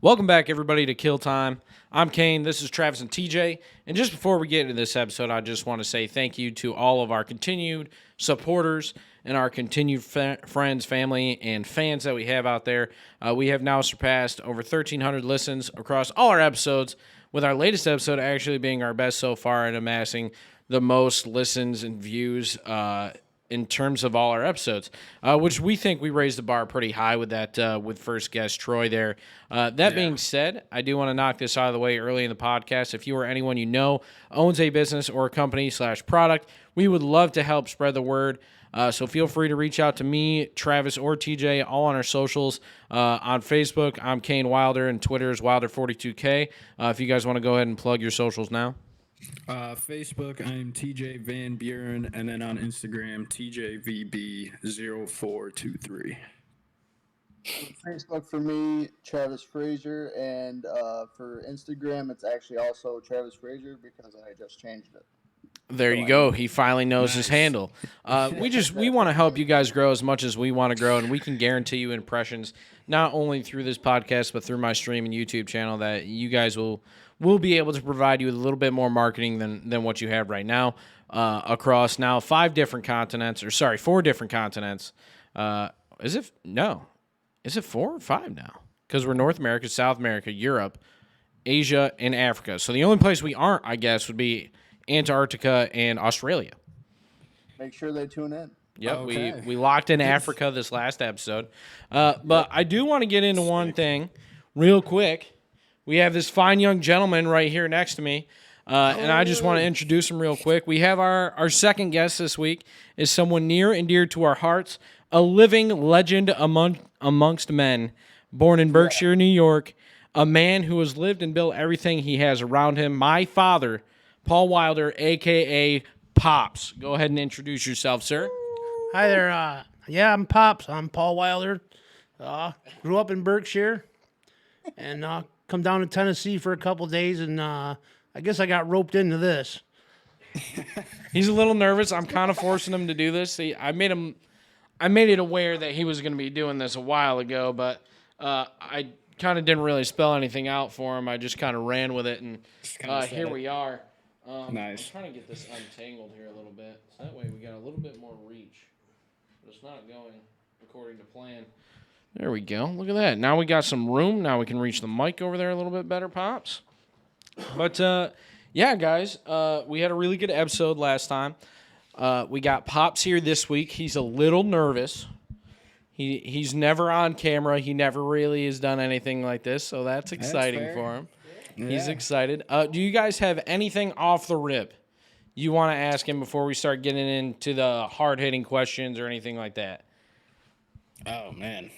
Welcome back, everybody, to Kill Time. I'm Kain. This is Travis and TJ. And just before we get into this episode, I just want to say thank you to all of our continued supporters and our continued friends, family, and fans that we have out there. We have now surpassed over 1,300 listens across all our episodes, with our latest episode actually being our best so far and amassing the most listens and views in terms of all our episodes, which we think we raised the bar pretty high with that, with first guest Troy there. That being said, I do want to knock this out of the way early in the podcast. If you or anyone you know owns a business or a company / product, we would love to help spread the word. So feel free to reach out to me, Travis, or TJ, all on our socials. On Facebook, I'm Kain Wilder, and Twitter is Wilder42K. If you guys want to go ahead and plug your socials now. Facebook, I'm TJ Van Buren, and then on Instagram, TJVB0423. Facebook for me, Travis Frazier, and for Instagram, it's actually also Travis Frazier because I just changed it. There you go. He finally knows his handle. We want to help you guys grow as much as we want to grow, and we can guarantee you impressions not only through this podcast but through my stream and YouTube channel that you guys will be able to provide you with a little bit more marketing than what you have right now across now 4 different continents. Is it 4 or 5 now? Because we're North America, South America, Europe, Asia, and Africa. So the only place we aren't, I guess, would be Antarctica and Australia. Make sure they tune in. Yep, okay. we locked in Africa this last episode. But I do want to get into one thing real quick. We have this fine young gentleman right here next to me, and I just want to introduce him real quick. We have our second guest this week is someone near and dear to our hearts, a living legend amongst men, born in Berkshire, New York, a man who has lived and built everything he has around him, my father, Paul Wilder, a.k.a. Pops. Go ahead and introduce yourself, sir. Hi there. I'm Pops. I'm Paul Wilder. Grew up in Berkshire and come down to Tennessee for a couple days, and I guess I got roped into this. He's a little nervous. I'm kind of forcing him to do this. See, I made it aware that he was going to be doing this a while ago, but I kind of didn't really spell anything out for him. I just kind of ran with it, and here we are. Nice. I'm trying to get this untangled here a little bit, so that way we got a little bit more reach. But it's not going according to plan. There we go. Look at that. Now we got some room. Now we can reach the mic over there a little bit better, Pops. But, yeah, guys, we had a really good episode last time. We got Pops here this week. He's a little nervous. He's never on camera. He never really has done anything like this, so that's exciting for him. Yeah. He's excited. Do you guys have anything off the rip you want to ask him before we start getting into the hard-hitting questions or anything like that? Oh, man.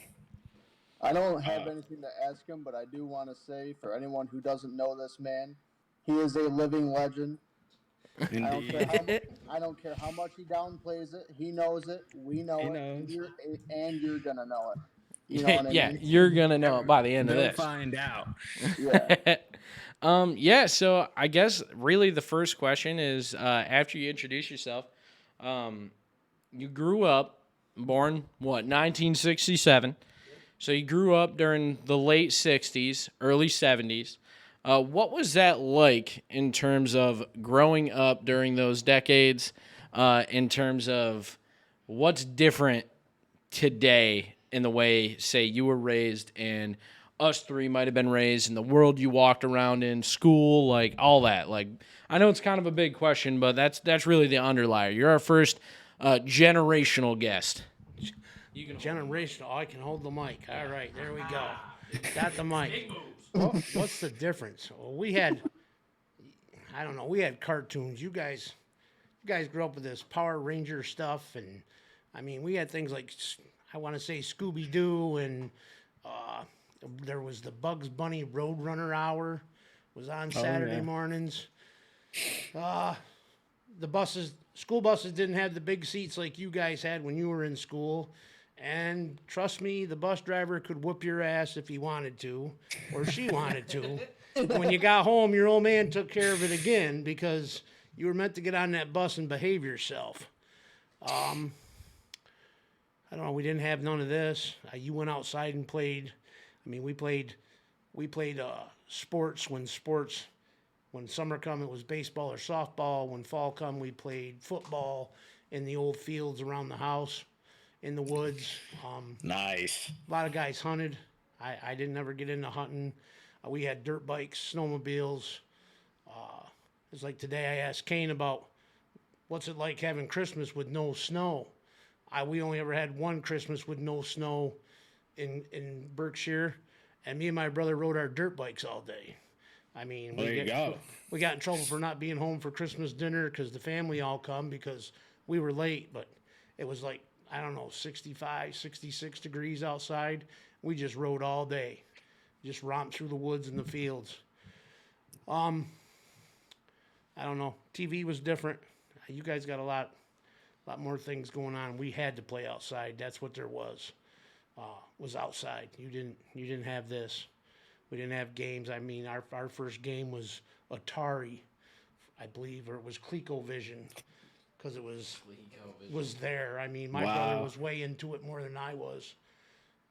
I don't have anything to ask him, but I do want to say, for anyone who doesn't know this man, he is a living legend. I don't care how much he downplays it. He knows it. We know it. And you're going to know it. You know what I mean? You're going to know it by the end of this. We'll find out. Yeah. So I guess really the first question is, after you introduce yourself, you grew up, born, 1967. So you grew up during the late 60s, early 70s. What was that like in terms of growing up during those decades, in terms of what's different today in the way, say, you were raised and us three might have been raised, in the world you walked around in, school, like all that? Like, I know it's kind of a big question, but that's really the underlier. You're our first generational guest. You can generational. I can hold the mic. All right, there we go. Got the mic. What's the difference? Well, we had cartoons. You guys grew up with this Power Ranger stuff, and I mean, we had things like, I want to say, Scooby Doo, and there was the Bugs Bunny Roadrunner Hour was on Saturday mornings. The school buses didn't have the big seats like you guys had when you were in school. And trust me, the bus driver could whoop your ass if he wanted to, or she wanted to. When you got home, your old man took care of it again because you were meant to get on that bus and behave yourself. I don't know. We didn't have none of this. You went outside and played. I mean, we played we played sports. When summer come, it was baseball or softball. When fall come, we played football in the old fields around the house, in the woods. Nice. A lot of guys hunted. I didn't ever get into hunting. We had dirt bikes, snowmobiles. It's like today I asked Kain about what's it like having Christmas with no snow. We only ever had one Christmas with no snow in Berkshire, and me and my brother rode our dirt bikes all day. I mean, There you go. we got in trouble for not being home for Christmas dinner because the family all come because we were late, but it was like, I don't know, 65, 66 degrees outside. We just rode all day, just romped through the woods and the fields. I don't know. TV was different. You guys got a lot more things going on. We had to play outside. That's what there was outside. You didn't have this. We didn't have games. I mean, our first game was Atari, I believe, or it was ColecoVision, because it was there. I mean, my brother was way into it more than I was.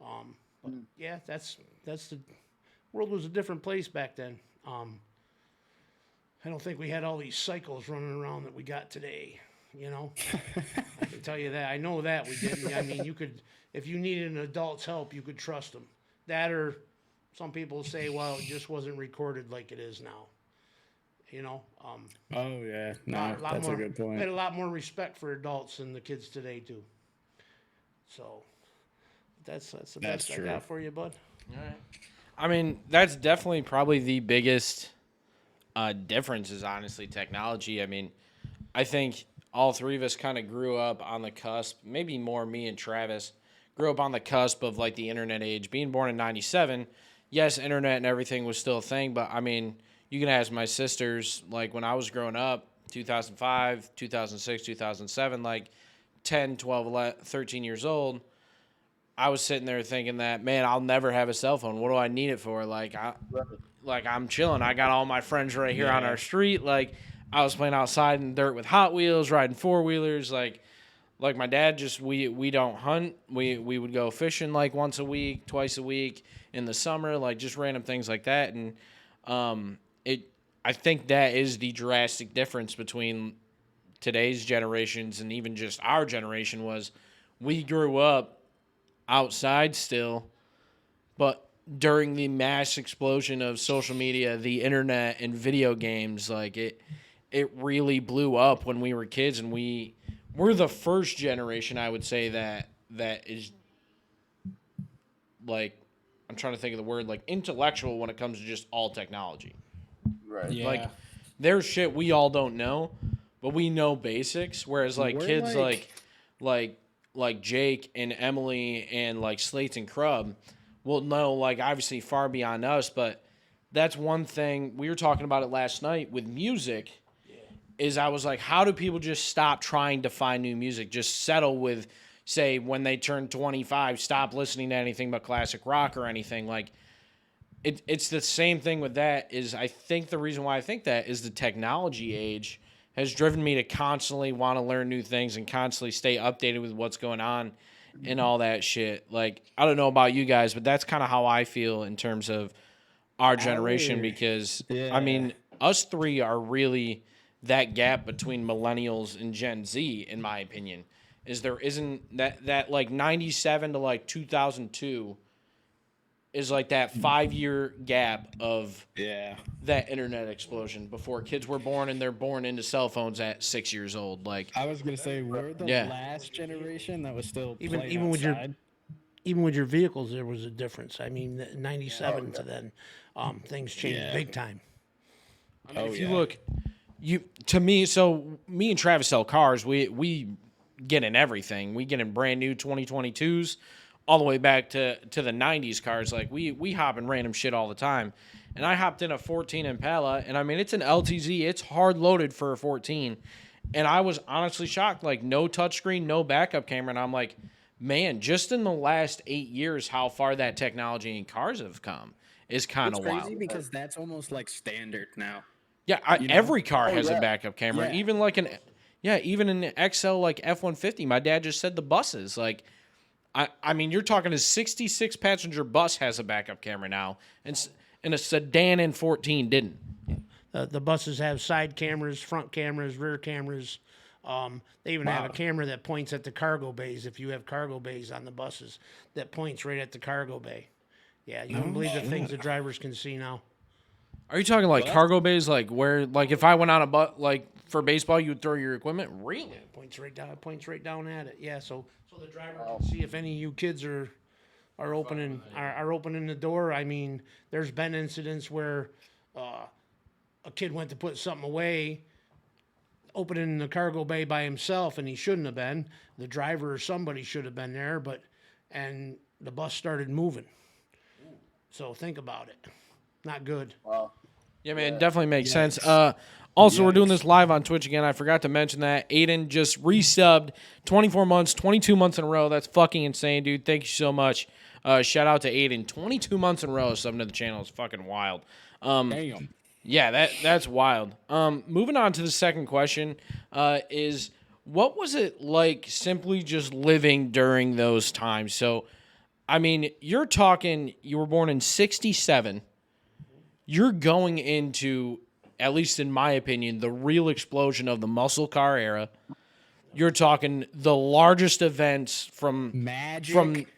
But yeah, that's the world was a different place back then. I don't think we had all these cycles running around that we got today. You know, I can tell you that. I know that we didn't. I mean, you could, if you needed an adult's help, you could trust them. That, or some people say, well, it just wasn't recorded like it is now. You know. Oh yeah, no, that's a good point. I had a lot more respect for adults than the kids today do. So that's the best true. I got for you, bud. All right. I mean, that's definitely probably the biggest difference is honestly technology. I mean, I think all three of us kind of grew up on the cusp, maybe more me and Travis, grew up on the cusp of like the internet age. Being born in 97, yes, internet and everything was still a thing, but I mean, you can ask my sisters, like when I was growing up, 2005, 2006, 2007, like 10, 12, 11, 13 years old, I was sitting there thinking that, man, I'll never have a cell phone. What do I need it for? Like I'm chilling. I got all my friends right here on our street. Like, I was playing outside in the dirt with Hot Wheels, riding four-wheelers. Like my dad just, we don't hunt. We would go fishing like once a week, twice a week in the summer, like just random things like that. And I think that is the drastic difference between today's generations and even just our generation was we grew up outside still, but during the mass explosion of social media, the internet, and video games, like it really blew up when we were kids, and we're the first generation, I would say, that is like, I'm trying to think of the word, like intellectual when it comes to just all technology. Right. Yeah. Like, there's shit we all don't know, but we know basics. Whereas like We're kids like Jake and Emily and like Slates and Crub will know, like, obviously far beyond us. But that's one thing we were talking about it last night with music. Is I was like, how do people just stop trying to find new music? Just settle with, say, when they turn 25, stop listening to anything but classic rock or anything. Like, it's the same thing with that. Is I think the reason why I think that is the technology age has driven me to constantly want to learn new things and constantly stay updated with what's going on and all that shit. Like, I don't know about you guys, but that's kind of how I feel in terms of our generation because, I mean, us three are really that gap between millennials and Gen Z, in my opinion. Is there isn't that like 97 to like 2002 is like that 5-year gap of that internet explosion before kids were born, and they're born into cell phones at 6 years old. Like, I was gonna say we're the last generation that was still even playing outside. Even with your vehicles, there was a difference. I mean, 97 to then, things changed big time. I mean, if you look, me and Travis sell cars. We get in everything. We get in brand new 2022s, all the way back to the 90s cars. Like, we hop in random shit all the time. And I hopped in a 14 Impala, and I mean, it's an LTZ. It's hard loaded for a 14. And I was honestly shocked. Like, no touchscreen, no backup camera. And I'm like, man, just in the last 8 years, how far that technology in cars have come is kind of wild. It's crazy because that's almost like standard now. Yeah, every car has a backup camera. Yeah. Even like even an XL like F-150. My dad just said the buses. Like, I mean, you're talking a 66 passenger bus has a backup camera now, and and a sedan in 14 didn't. The buses have side cameras, front cameras, rear cameras. They even have a camera that points at the cargo bays. If you have cargo bays on the buses, that points right at the cargo bay. Yeah, you wouldn't believe the things the drivers can see now. Are you talking like cargo bays, like where, like if I went on a like for baseball, you would throw your equipment? Really? It points right down. It points right down at it. Yeah, so the driver can see if any of you kids are opening the door. I mean, there's been incidents where a kid went to put something away, opening the cargo bay by himself, and he shouldn't have been. The driver or somebody should have been there, and the bus started moving. So think about it. Not good. Wow. Yeah, man, definitely makes sense. Also, we're doing this live on Twitch again. I forgot to mention that. Aiden just resubbed 24 months, 22 months in a row. That's fucking insane, dude. Thank you so much. Shout out to Aiden. 22 months in a row subbing to the channel is fucking wild. Damn. Yeah, that's wild. Moving on to the second question is, what was it like simply just living during those times? So, I mean, you're talking, you were born in 67. You're going into, at least in my opinion, the real explosion of the muscle car era. You're talking the largest events from Magic.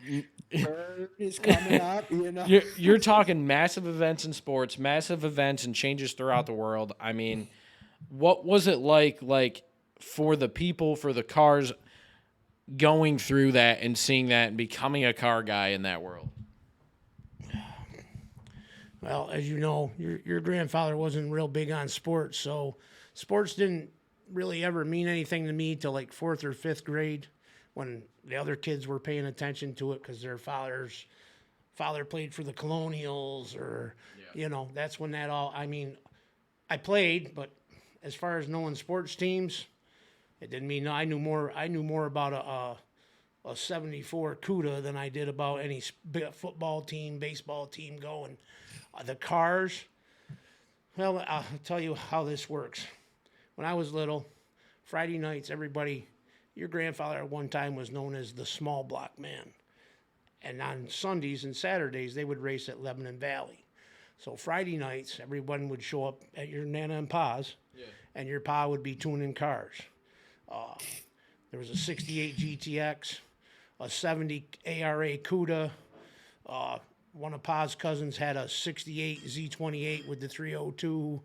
Bird is coming up, you know. You're talking massive events in sports, massive events and changes throughout the world. I mean, what was it like for the people, for the cars, going through that and seeing that and becoming a car guy in that world? Well, as you know, your grandfather wasn't real big on sports, so sports didn't really ever mean anything to me till like 4th or 5th grade, when the other kids were paying attention to it because their father played for the Colonials, or you know, that's when that all. I mean, I played, but as far as knowing sports teams, it didn't mean I knew more. I knew more about a '74 CUDA than I did about any football team, baseball team going. The cars. Well, I'll tell you how this works. When I was little, Friday nights, everybody. Your grandfather at one time was known as the small block man. And on Sundays and Saturdays, they would race at Lebanon Valley. So Friday nights, everyone would show up at your Nana and Pa's, and your Pa would be tuning cars. There was a 68 GTX, a 70 ARA CUDA. One of Pa's cousins had a 68 Z28 with the 302.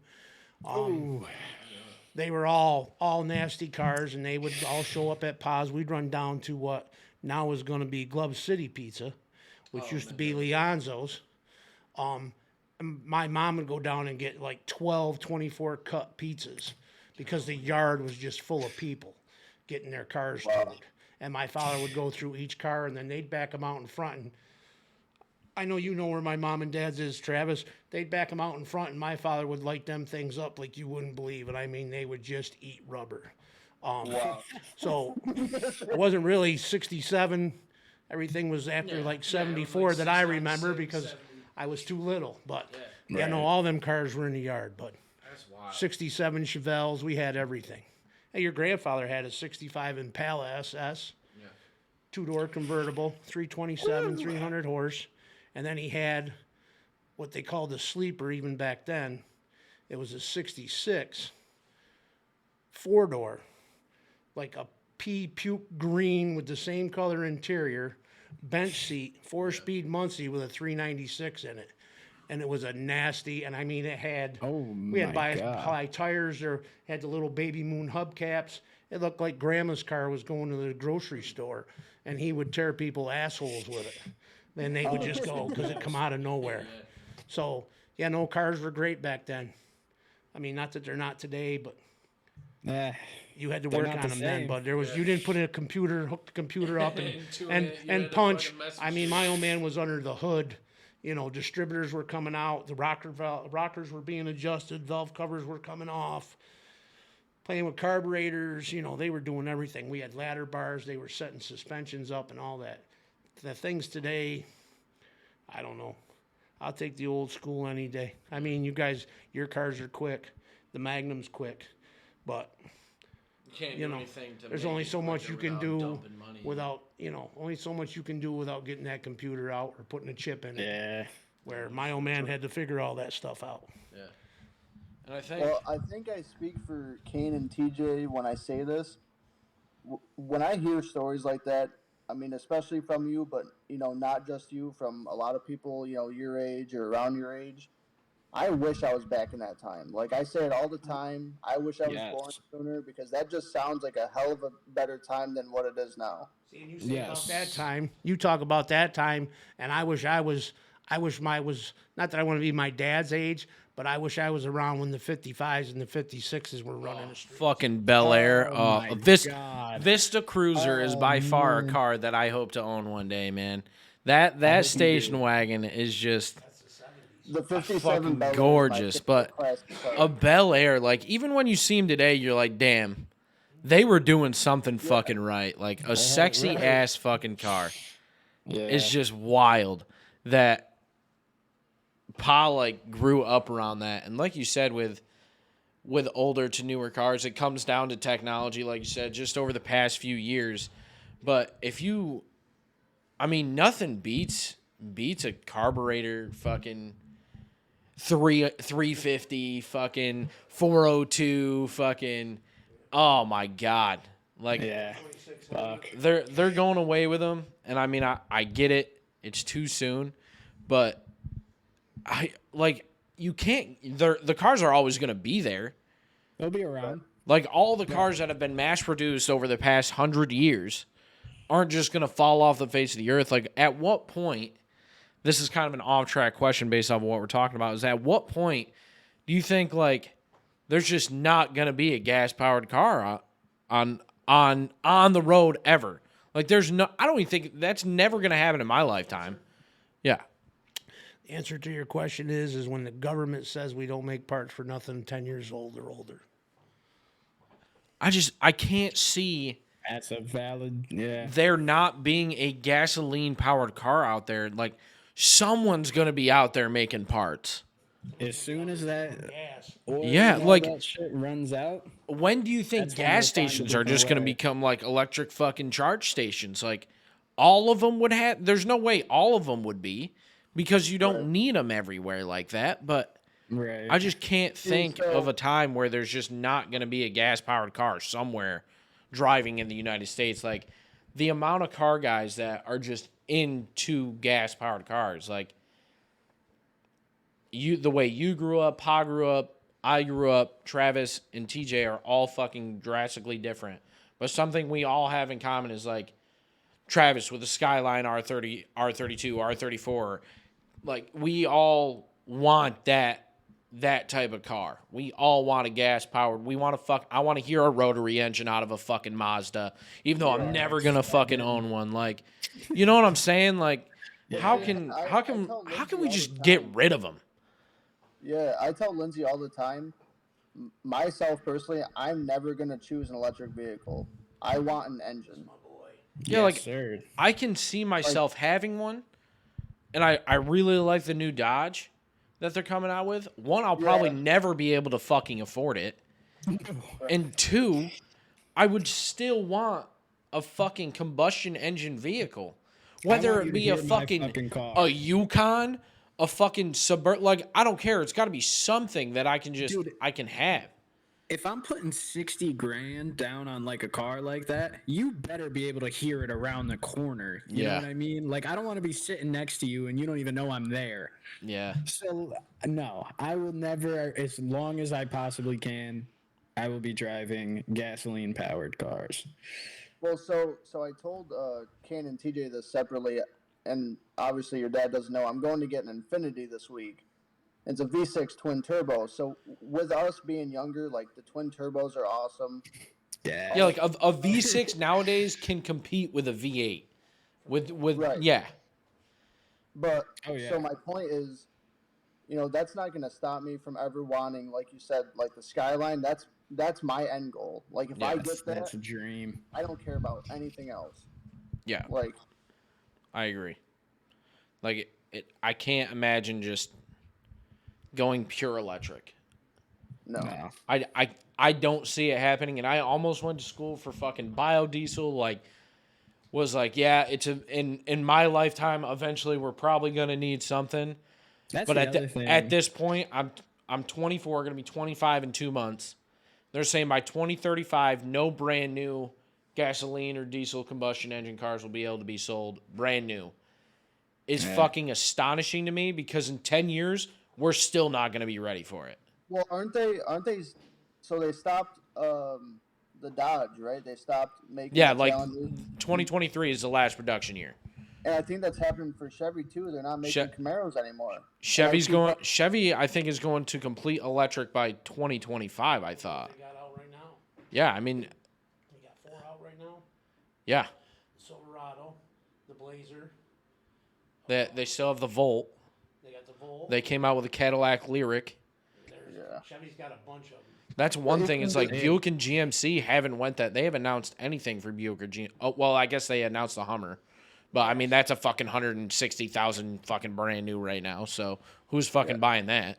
They were all nasty cars, and they would all show up at Pa's. We'd run down to what now is going to be Glove City Pizza, which used to be Leonzo's. And my mom would go down and get like 12 24 cut pizzas because the yard was just full of people getting their cars towed. And my father would go through each car, and then they'd back them out in front. And I know you know where my mom and dad's is, Travis. They'd back them out in front, and my father would light them things up like you wouldn't believe. And I mean, they would just eat rubber. So it wasn't really 67. Everything was after like 74 that I remember because I was too little. But yeah, no, all them cars were in the yard. But 67 Chevelles, we had everything. Hey, your grandfather had a 65 Impala SS, two-door convertible, 327, 300 horse. And then he had what they called a sleeper even back then. It was a 66 four-door, like a pea puke green with the same color interior, bench seat, 4-speed Muncie with a 396 in it. And it was a nasty, and I mean, it had, we had high tires, or had the little baby moon hubcaps. It looked like grandma's car was going to the grocery store, and he would tear people assholes with it. Then they would just go because it come out of nowhere. So, yeah, no, cars were great back then. I mean, not that they're not today, but you had to work on them then. But there was, you didn't put in a computer, hook the computer up and punch. I mean, my old man was under the hood. You know, distributors were coming out. The rockers were being adjusted. Valve covers were coming off. Playing with carburetors. You know, they were doing everything. We had ladder bars. They were setting suspensions up and all that. The things today, I don't know. I'll take the old school any day. I mean, you guys, your cars are quick. The Magnum's quick. But, you know, there's only so much you can do without, you know, only so much you can do without getting that computer out or putting a chip in it. Yeah. where my old man had to figure all that stuff out. Yeah. And I think Well, I think I speak for Kane and TJ when I say this. When I hear stories like that, I mean, especially from you, but not just you, from a lot of people, your age or around your age. I wish I was back in that time. Like I say it all the time. I wish I was born Yes. sooner because that just sounds like a hell of a better time than what it is now. See, and you say about that time, you talk about that time, and I wish I was, not that I want to be my dad's age, but I wish I was around when the 55s and the 56s were running the streets. fucking Bel Air. my God. Vista Cruiser is by far a car that I hope to own one day, man. That station wagon is just The 57 fucking Bel Air is my gorgeous, favorite but classic car. a Bel Air, like even when you see them today, you're like, damn, they were doing something fucking right. Like a sexy ass fucking car. Yeah. It's just wild that Pa like grew up around that, and like you said, with older to newer cars, it comes down to technology, like you said, just over the past few years. But nothing beats a carburetor fucking 350 fucking 402 fucking. Oh my God! Like Yeah. Fuck. they're going away with them, and I mean I get it. It's too soon, but you can't. The cars are always going to be there. They'll be around. Like all the cars that have been mass produced over the past 100 years aren't just going to fall off the face of the earth. Like at what point? This is kind of an off track question based off of what we're talking about. Is at what point do you think like there's just not going to be a gas powered car on the road ever? Like there's no. I don't even think that's never going to happen in my lifetime. Yeah. The answer to your question is when the government says we don't make parts for nothing 10 years old or older. I can't see That's a valid. Yeah. there not being a gasoline powered car out there. Like someone's going to be out there making parts. As soon as that. Gas. Oil Yeah, and all like- that shit runs out. When do you think That's when gas we'll find a stations are just different going to way. become like electric fucking charge stations? Like all of them would have. There's no way all of them would be because you don't need them everywhere like that. But Right. I just can't think so- of a time where there's just not going to be a gas powered car somewhere driving in the United States. Like the amount of car guys that are just into gas powered cars, like the way you grew up, Pa grew up, I grew up, Travis and TJ are all fucking drastically different. But something we all have in common is like Travis with the Skyline R30, R32, R34. Like we all want that type of car. We all want a gas powered. I want to hear a rotary engine out of a fucking Mazda, even though I'm never gonna fucking own one. Like, you know what I'm saying? Like, how can I tell Lindsay we all just the get time. rid of them? Yeah, I tell Lindsay all the time. Myself personally, I'm never gonna choose an electric vehicle. I want an engine. Yeah, Yes, like sir. I can see myself having one, and I really like the new Dodge that they're coming out with. One, I'll probably Yeah. never be able to fucking afford it, and two, I would still want a fucking combustion engine vehicle, whether want it you to be a hear my fucking fucking car. a Yukon, a fucking Suburban. Like I don't care. It's got to be something that I can just Dude. I can have. If I'm putting 60 grand down on like a car like that, you better be able to hear it around the corner. You know Yeah. what I mean? Like I don't want to be sitting next to you and you don't even know I'm there. Yeah. So no, I will never, as long as I possibly can, I will be driving gasoline powered cars. Well, so I told Kane and TJ this separately, and obviously your dad doesn't know. I'm going to get an Infiniti this week. It's a V6 twin turbo. So with us being younger, like the twin turbos are awesome. Yeah. Yeah, like a V6 nowadays can compete with a V8. With Right. yeah. But Oh, yeah. so my point is, that's not going to stop me from ever wanting, like you said, like the Skyline. That's my end goal. Like if I get that, That's a dream. I don't care about anything else. Yeah. Like I agree. Like I can't imagine just going pure electric. no. I don't see it happening, and I almost went to school for fucking biodiesel. Like, was like, yeah, it's in my lifetime. Eventually, we're probably gonna need something, That's But the at other thing. at this point, I'm 24, going to be 25 in 2 months. They're saying by 2035, no brand new gasoline or diesel combustion engine cars will be able to be sold brand new. Is fucking astonishing to me because in 10 years, we're still not going to be ready for it. Well, aren't they? So they stopped the Dodge, right? They stopped making. Yeah, the like Challenger. 2023 is the last production year. And I think that's happening for Chevy too. They're not making Camaros anymore. Chevy, I think, is going to complete electric by 2025, I thought. They got out right now. Yeah, I mean, We got 4 out right now. yeah. Silverado, the Blazer. They still have the Volt. They got the Volt. They came out with a Cadillac Lyric. Chevy's got a bunch of them. That's one thing. It's like Buick and GMC haven't went that. They haven't announced anything for Buick or GMC. Oh, well, I guess they announced the Hummer. But, I mean, that's a fucking 160,000 fucking brand new right now. So, who's fucking buying that?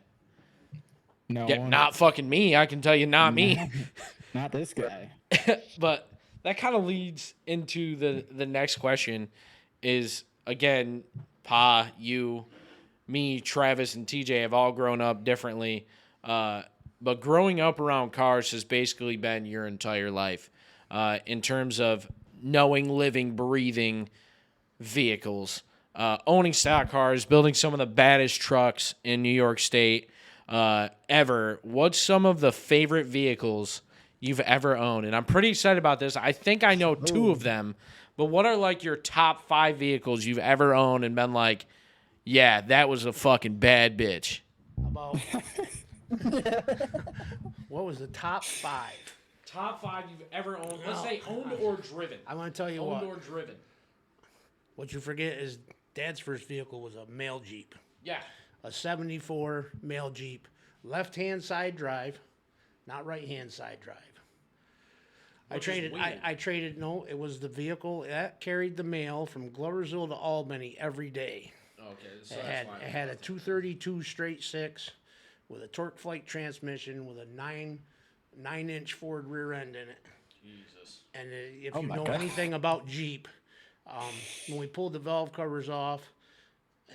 No, Yeah, not fucking me. I can tell you, not me. Not this guy. But that kind of leads into the next question is, again, Pa, you, me, Travis, and TJ have all grown up differently. But growing up around cars has basically been your entire life in terms of knowing, living, breathing vehicles, owning stock cars, building some of the baddest trucks in New York State ever. What's some of the favorite vehicles you've ever owned? And I'm pretty excited about this. I think I know 2 of them, but what are like your top 5 vehicles you've ever owned and been like, yeah, that was a fucking bad bitch? About what was the top 5? Top 5 you've ever owned. Let's say owned or driven. I want to tell you Owned what. or driven. What you forget is Dad's first vehicle was a mail Jeep, Yeah. a '74 mail Jeep, left-hand side drive, not right-hand side drive. Which is weird. I traded. No, it was the vehicle that carried the mail from Gloversville to Albany every day. Okay. So It had a 232 straight 6 with a torque flight transmission with a 9-inch Ford rear end in it. Jesus. And if Oh you my know God. anything about Jeep, when we pulled the valve covers off,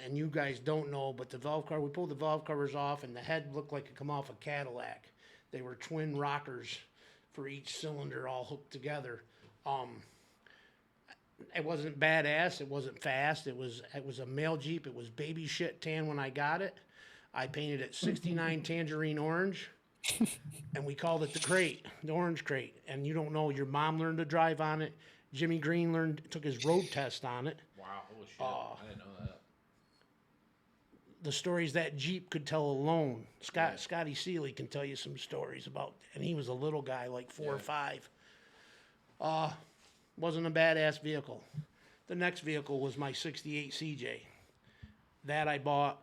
and you guys don't know, but we pulled the valve covers off, and the head looked like it come off a Cadillac. They were twin rockers for each cylinder, all hooked together. It wasn't badass. It wasn't fast. It was a mail Jeep. It was baby shit tan when I got it. I painted it 69 tangerine orange, and we called it the orange crate. And you don't know, your mom learned to drive on it. Jimmy Green took his road test on it. Wow. Holy shit. I didn't know that. The stories that Jeep could tell alone. Scotty Seeley can tell you some stories about, and he was a little guy, like 4 or 5. Wasn't a badass vehicle. The next vehicle was my 68 CJ. That I bought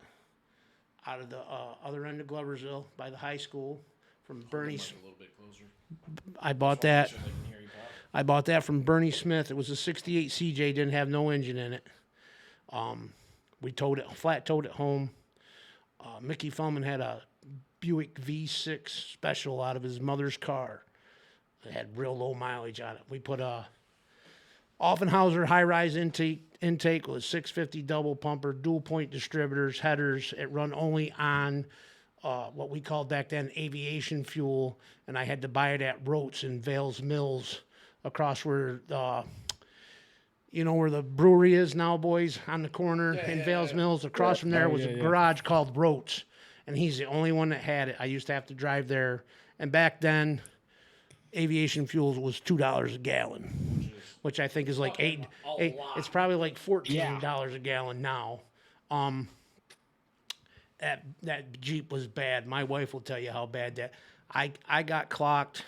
out of the other end of Gloversville by the high school from Bernie. A little bit closer. I bought that. So they can hear you talk. I bought that from Bernie Smith. It was a 68 CJ, didn't have no engine in it. We flat towed it home. Mickey Feldman had a Buick V6 special out of his mother's car. It had real low mileage on it. We put a Offenhauser high-rise intake with 650 double pumper, dual point distributors, headers. It run only on what we called back then aviation fuel, and I had to buy it at Roats in Vales Mills, across where where the brewery is now, boys, on the corner in Vales Mills. Across from there was a garage called Roats, and he's the only one that had it. I used to have to drive there, and back then, aviation fuel was $2 a gallon, which I think is like eight. It's probably like $14 a gallon now. That Jeep was bad. My wife will tell you how bad that. I got clocked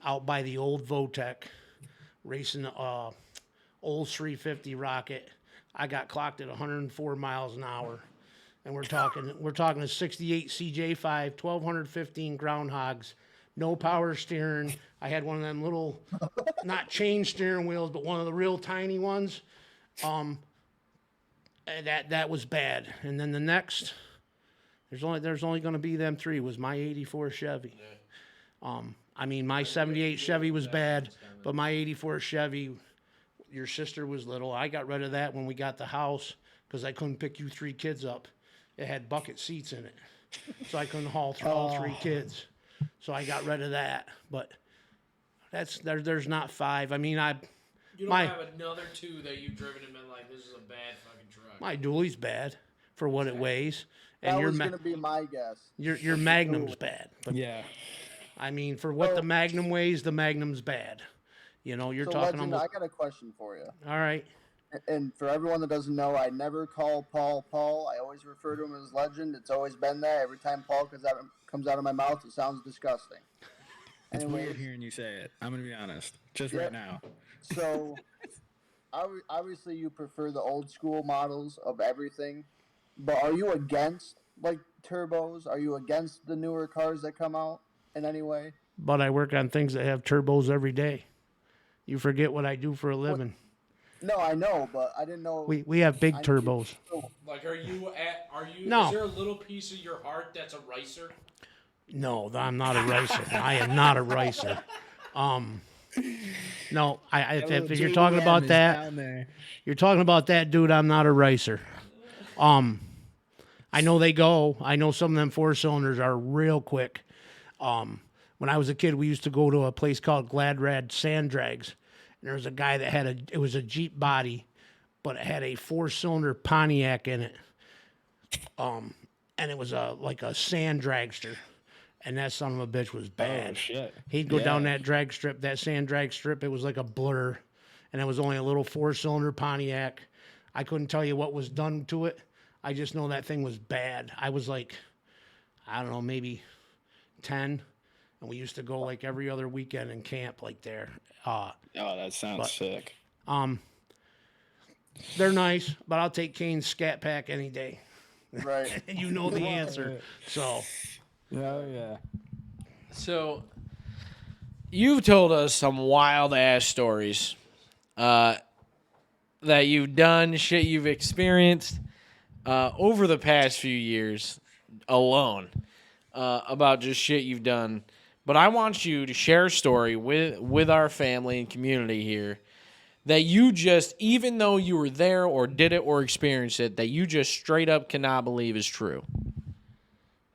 out by the old Votech, racing old 350 Rocket. I got clocked at 104 miles an hour, and we're talking a 68 CJ5, 1215 groundhogs, no power steering. I had one of them little, not chain steering wheels, but one of the real tiny ones. That was bad. And then the next, there's only going to be them 3. Was my '84 Chevy. I mean, my '78 Chevy was bad, but my '84 Chevy. Your sister was little. I got rid of that when we got the house because I couldn't pick you 3 kids up It had bucket seats in it, so I couldn't haul through all 3 kids. So I got rid of that. But there's not 5. I mean, You don't my have another 2 that you've driven and been like, this is a bad fucking truck. my dually's bad for what it weighs, and That your was gonna be my guess. your Magnum's bad. But Yeah. I mean, for what the Magnum weighs, the Magnum's bad. You know, you're So, talking Legend, about. I got a question for you. All right. And for everyone that doesn't know, I never call Paul Paul. I always refer to him as Legend. It's always been that. Every time Paul comes out of my mouth, it sounds disgusting. It's weird Anyways, hearing you say it. I'm gonna be honest. Just Yeah. right now. so obviously you prefer the old school models of everything, but are you against like turbos? Are you against the newer cars that come out in any way? But I work on things that have turbos every day. You forget what I do for a living. No, I know, but I didn't know. We have big I knew- turbos. Like, are you, No. is there a little piece of your heart that's a racer? No, I'm not a racer. I am not a racer. No, if you're talking about that, you're talking about that, dude. I'm not a racer. I know they go. I know some of them 4-cylinders are real quick. When I was a kid, we used to go to a place called Gladrad Sand Drags. And there was a guy that had it was a Jeep body, but it had a 4-cylinder Pontiac in it. And it was like a sand dragster. And that son of a bitch was bad. Oh, shit. He'd go down that drag strip, that sand drag strip. It was like a blur. And it was only a little 4-cylinder Pontiac. I couldn't tell you what was done to it. I just know that thing was bad. I was like, I don't know, maybe 10. And we used to go like every other weekend and camp like there. Oh, that sounds sick. They're nice, but I'll take Kane's Scat Pack any day. Right. And you know the answer. So, Oh, yeah. So, you've told us some wild ass stories that you've done, shit you've experienced over the past few years alone about just shit you've done. But I want you to share a story with our family and community here that you just, even though you were there or did it or experienced it, that you just straight up cannot believe is true.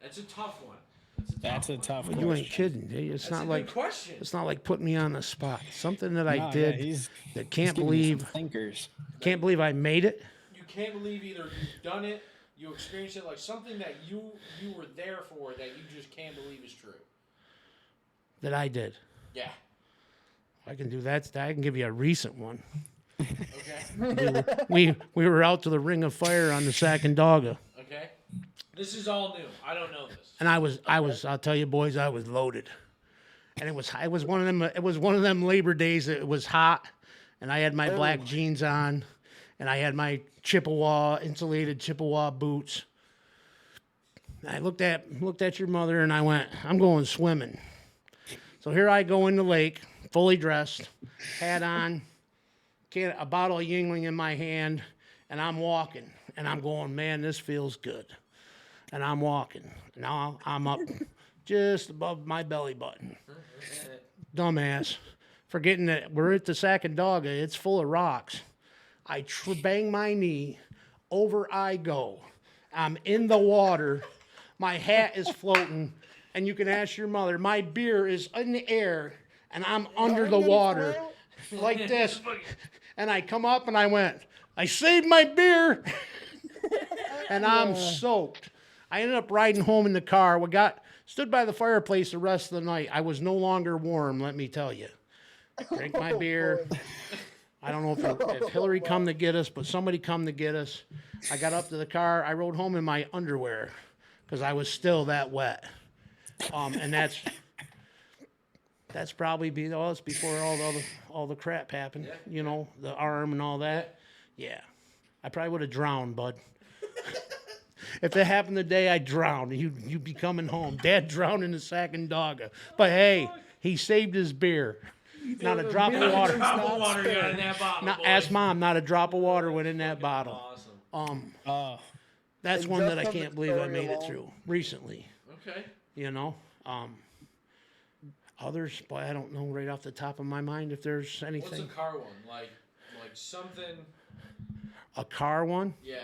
That's a tough one. That's a tough you question. ain't kidding. It's not like question. it's not like putting me on the spot. Something that I No, did yeah, he's that can't giving you some believe thinkers. can't believe I made it. You can't believe either you've done it, you experienced it, like something that you were there for that you just can't believe is true. That I did. Yeah. I can do that. I can give you a recent one. Okay. We were out to the Ring of Fire on the Sacandaga, Okay. This is all new. I don't know this. and I was. I'll tell you, boys, I was loaded, and it was one of them. It was one of them Labor Days. That it was hot, and I had my black jeans on, and I had my insulated Chippewa boots. And I looked at your mother, and I went, I'm going swimming. So here I go in the lake, fully dressed, hat on, a bottle of Yingling in my hand, and I'm walking. And I'm going, man, this feels good. And I'm walking. Now I'm up just above my belly button. Dumbass. Forgetting that we're at the Sacandaga. It's full of rocks. I bang my knee. Over I go. I'm in the water. My hat is floating. And you can ask your mother, my beer is in the air, and I'm under the water like this. And I come up and I went, I saved my beer. And I'm soaked. I ended up riding home in the car. Stood by the fireplace the rest of the night. I was no longer warm, let me tell you. Drank my beer. I don't know if Hillary come to get us, but somebody come to get us. I got up to the car. I rode home in my underwear because I was still that wet. And that's probably it's before all the crap happened. You know, the arm and all that. Yeah, I probably would have drowned, bud. If it happened the day I drowned, you'd be coming home. Dad drowned in the Sacandaga, but hey, he saved his beer. Not a drop of water. Got in that bottle. Ask Mom. Not a drop of water went in that bottle. Awesome. That's And one that just I from can't the believe I story made it alone- through recently. Okay. You know, others, boy, I don't know right off the top of my mind if there's What's anything. a car one? Like something. A car one? Yeah.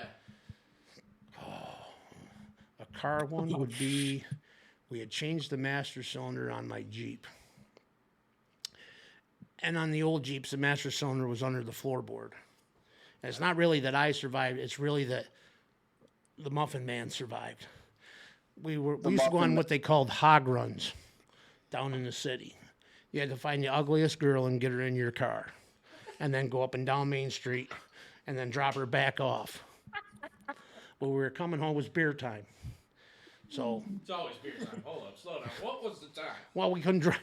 car one would be, we had changed the master cylinder on my Jeep. And on the old Jeeps, the master cylinder was under the floorboard. And it's not really that I survived, it's really that the Muffin Man survived. We used to go on what they called hog runs down in the city. You had to find the ugliest girl and get her in your car, and then go up and down Main Street, and then drop her back off. When we were coming home, it was beer time. So It's always beer time. Hold up, slow down. What was the time? well, we couldn't drive.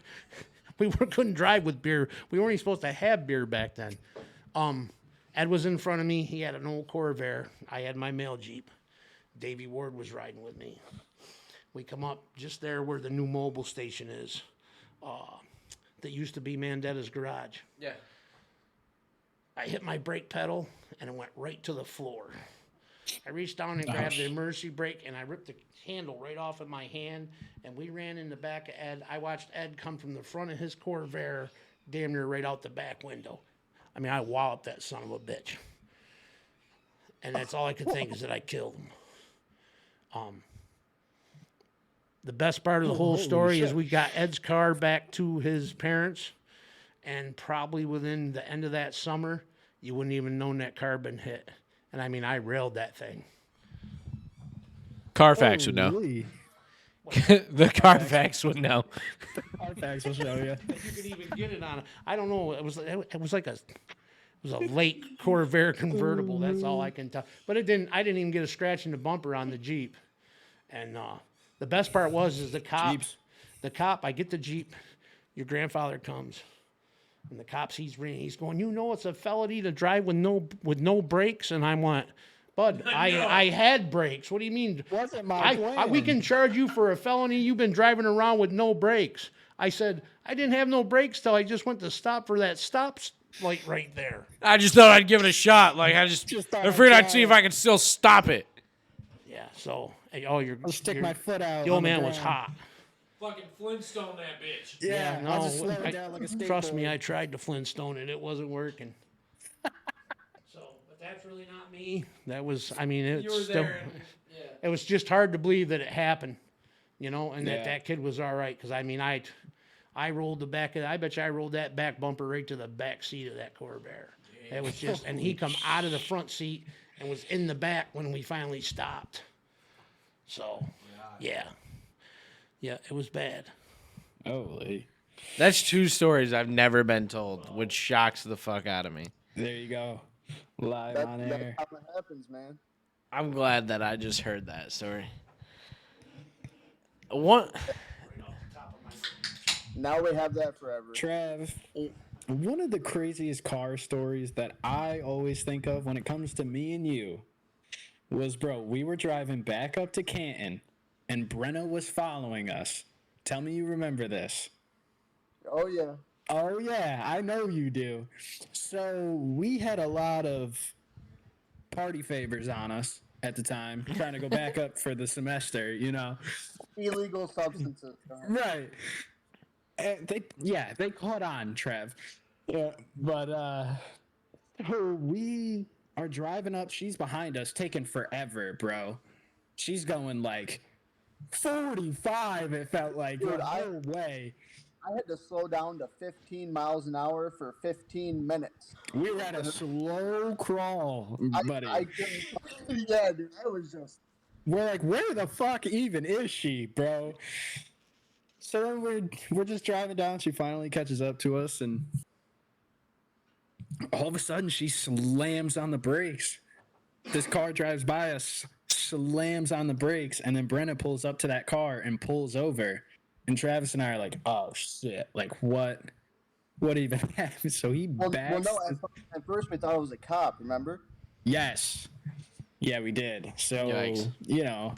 Couldn't drive with beer. We weren't even supposed to have beer back then. Ed was in front of me. He had an old Corvair. I had my mail Jeep. Davey Ward was riding with me. We come up just there where the new mobile station is. That used to be Mandetta's garage. Yeah. I hit my brake pedal and it went right to the floor. I reached down and grabbed the emergency brake and I ripped the handle right off of my hand, and we ran in the back of Ed. I watched Ed come from the front of his Corvair damn near right out the back window. I mean, I walloped that son of a bitch. And that's all I could think is that I killed him. The best part of the whole story is we got Ed's car back to his parents, and probably within the end of that summer, you wouldn't even known that car had been hit. And I mean, I railed that thing. Carfax would know. Really? The Carfax would know. Carfax will show you. You could even get it on. I don't know. It was like a late Corvair convertible. That's all I can tell. But it didn't. I didn't even get a scratch in the bumper on the Jeep. And the best part is the cop. Jeeps. The cop. I get the Jeep. Your grandfather comes, and the cops. He's ringing. He's going. You know it's a felony to drive with no brakes. And I went. Bud, I had brakes. What do you mean? Wasn't my plan. We can charge you for a felony. You've been driving around with no brakes. I said, I didn't have no brakes till I just went to stop for that stop light right there. I just thought I'd give it a shot. Like I thought figured I'd I'd see if I could still stop it. Yeah, so, I'll stick my foot out. The old on the man was ground. hot. Fucking Flintstone that bitch. Yeah, no, I'll just slow it down like a skateboard. trust me, I tried to Flintstone it. It wasn't working. So, but that's really not me. That was, I mean, it's You were still, there. it was just hard to believe that it happened, you know, and Yeah. that kid was all right. Because, I mean, I rolled the back of, I bet you I rolled that back bumper right to the back seat of that Corvair. It was just, and he come out of the front seat and was in the back when we finally stopped. So, yeah, it was bad. Holy. That's two stories I've never been told, which shocks the fuck out of me. There you go. Live on That's air. how it happens, man. I'm glad that I just heard that story. What? Now we have that forever. Trav, one of the craziest car stories that I always think of when it comes to me and you was, bro, we were driving back up to Canton and Brenna was following us. Tell me you remember this. Oh yeah. Oh, yeah, I know you do. So we had a lot of party favors on us at the time, trying to go back up for the semester, you know. Illegal substances. Right. And they caught on, Trev. Yeah, but we are driving up. She's behind us, taking forever, bro. She's going like 45. It felt like. Dude, no way. I had to slow down to 15 miles an hour for 15 minutes. We were at a slow crawl, buddy. Yeah, dude, I was just. We're like, where the fuck even is she, bro? So then we're just driving down. She finally catches up to us, and all of a sudden she slams on the brakes. This car drives by us, slams on the brakes, and then Brenna pulls up to that car and pulls over. And Travis and I are like, oh shit, like what even happened? So he backs. No, at first we thought it was a cop, remember? Yes. Yeah, we did. So, Yikes. you know,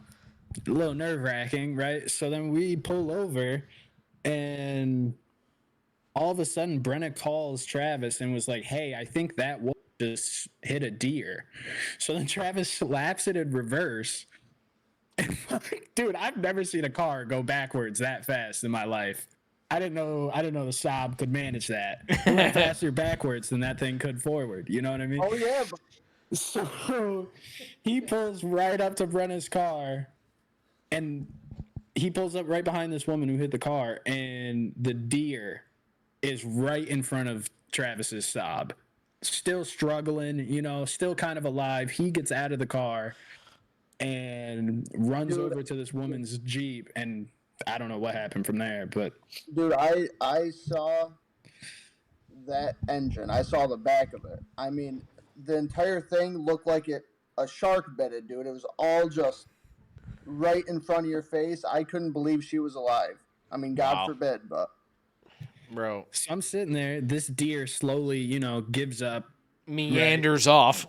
a little nerve-wracking, right? So then we pull over, and all of a sudden, Brenna calls Travis and was like, hey, I think that wolf just hit a deer. So then Travis slaps it in reverse. Dude, I've never seen a car go backwards that fast in my life. I didn't know the Saab could manage that. It went faster backwards than that thing could forward. You know what I mean? Oh yeah. So he pulls right up to Brenna's car, And he pulls up right behind this woman who hit the car, and the deer is right in front of Travis's Saab. Still struggling, still kind of alive. He gets out of the car and runs over to this woman's Jeep, and I don't know what happened from there, but Dude, I saw that engine. I saw the back of it. I mean, the entire thing looked like a shark bit it, dude. It was all just right in front of your face. I couldn't believe she was alive. I mean, God Wow. forbid, but Bro, so I'm sitting there. This deer slowly, gives up. meanders off.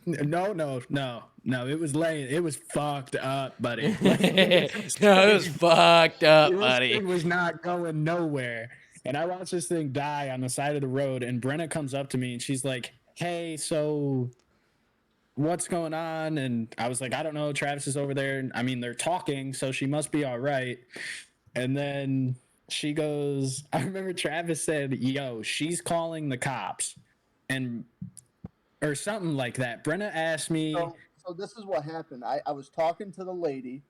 No. It was laying. It was fucked up, buddy. No, it was fucked up, buddy. It was not going nowhere. And I watched this thing die on the side of the road. And Brenna comes up to me and she's like, "Hey, so what's going on?" And I was like, "I don't know. Travis is over there. I mean, they're talking, so she must be all right." And then she goes, I remember Travis said, "Yo, she's calling the cops," or something like that. Brenna asked me. So this is what happened. I was talking to the lady,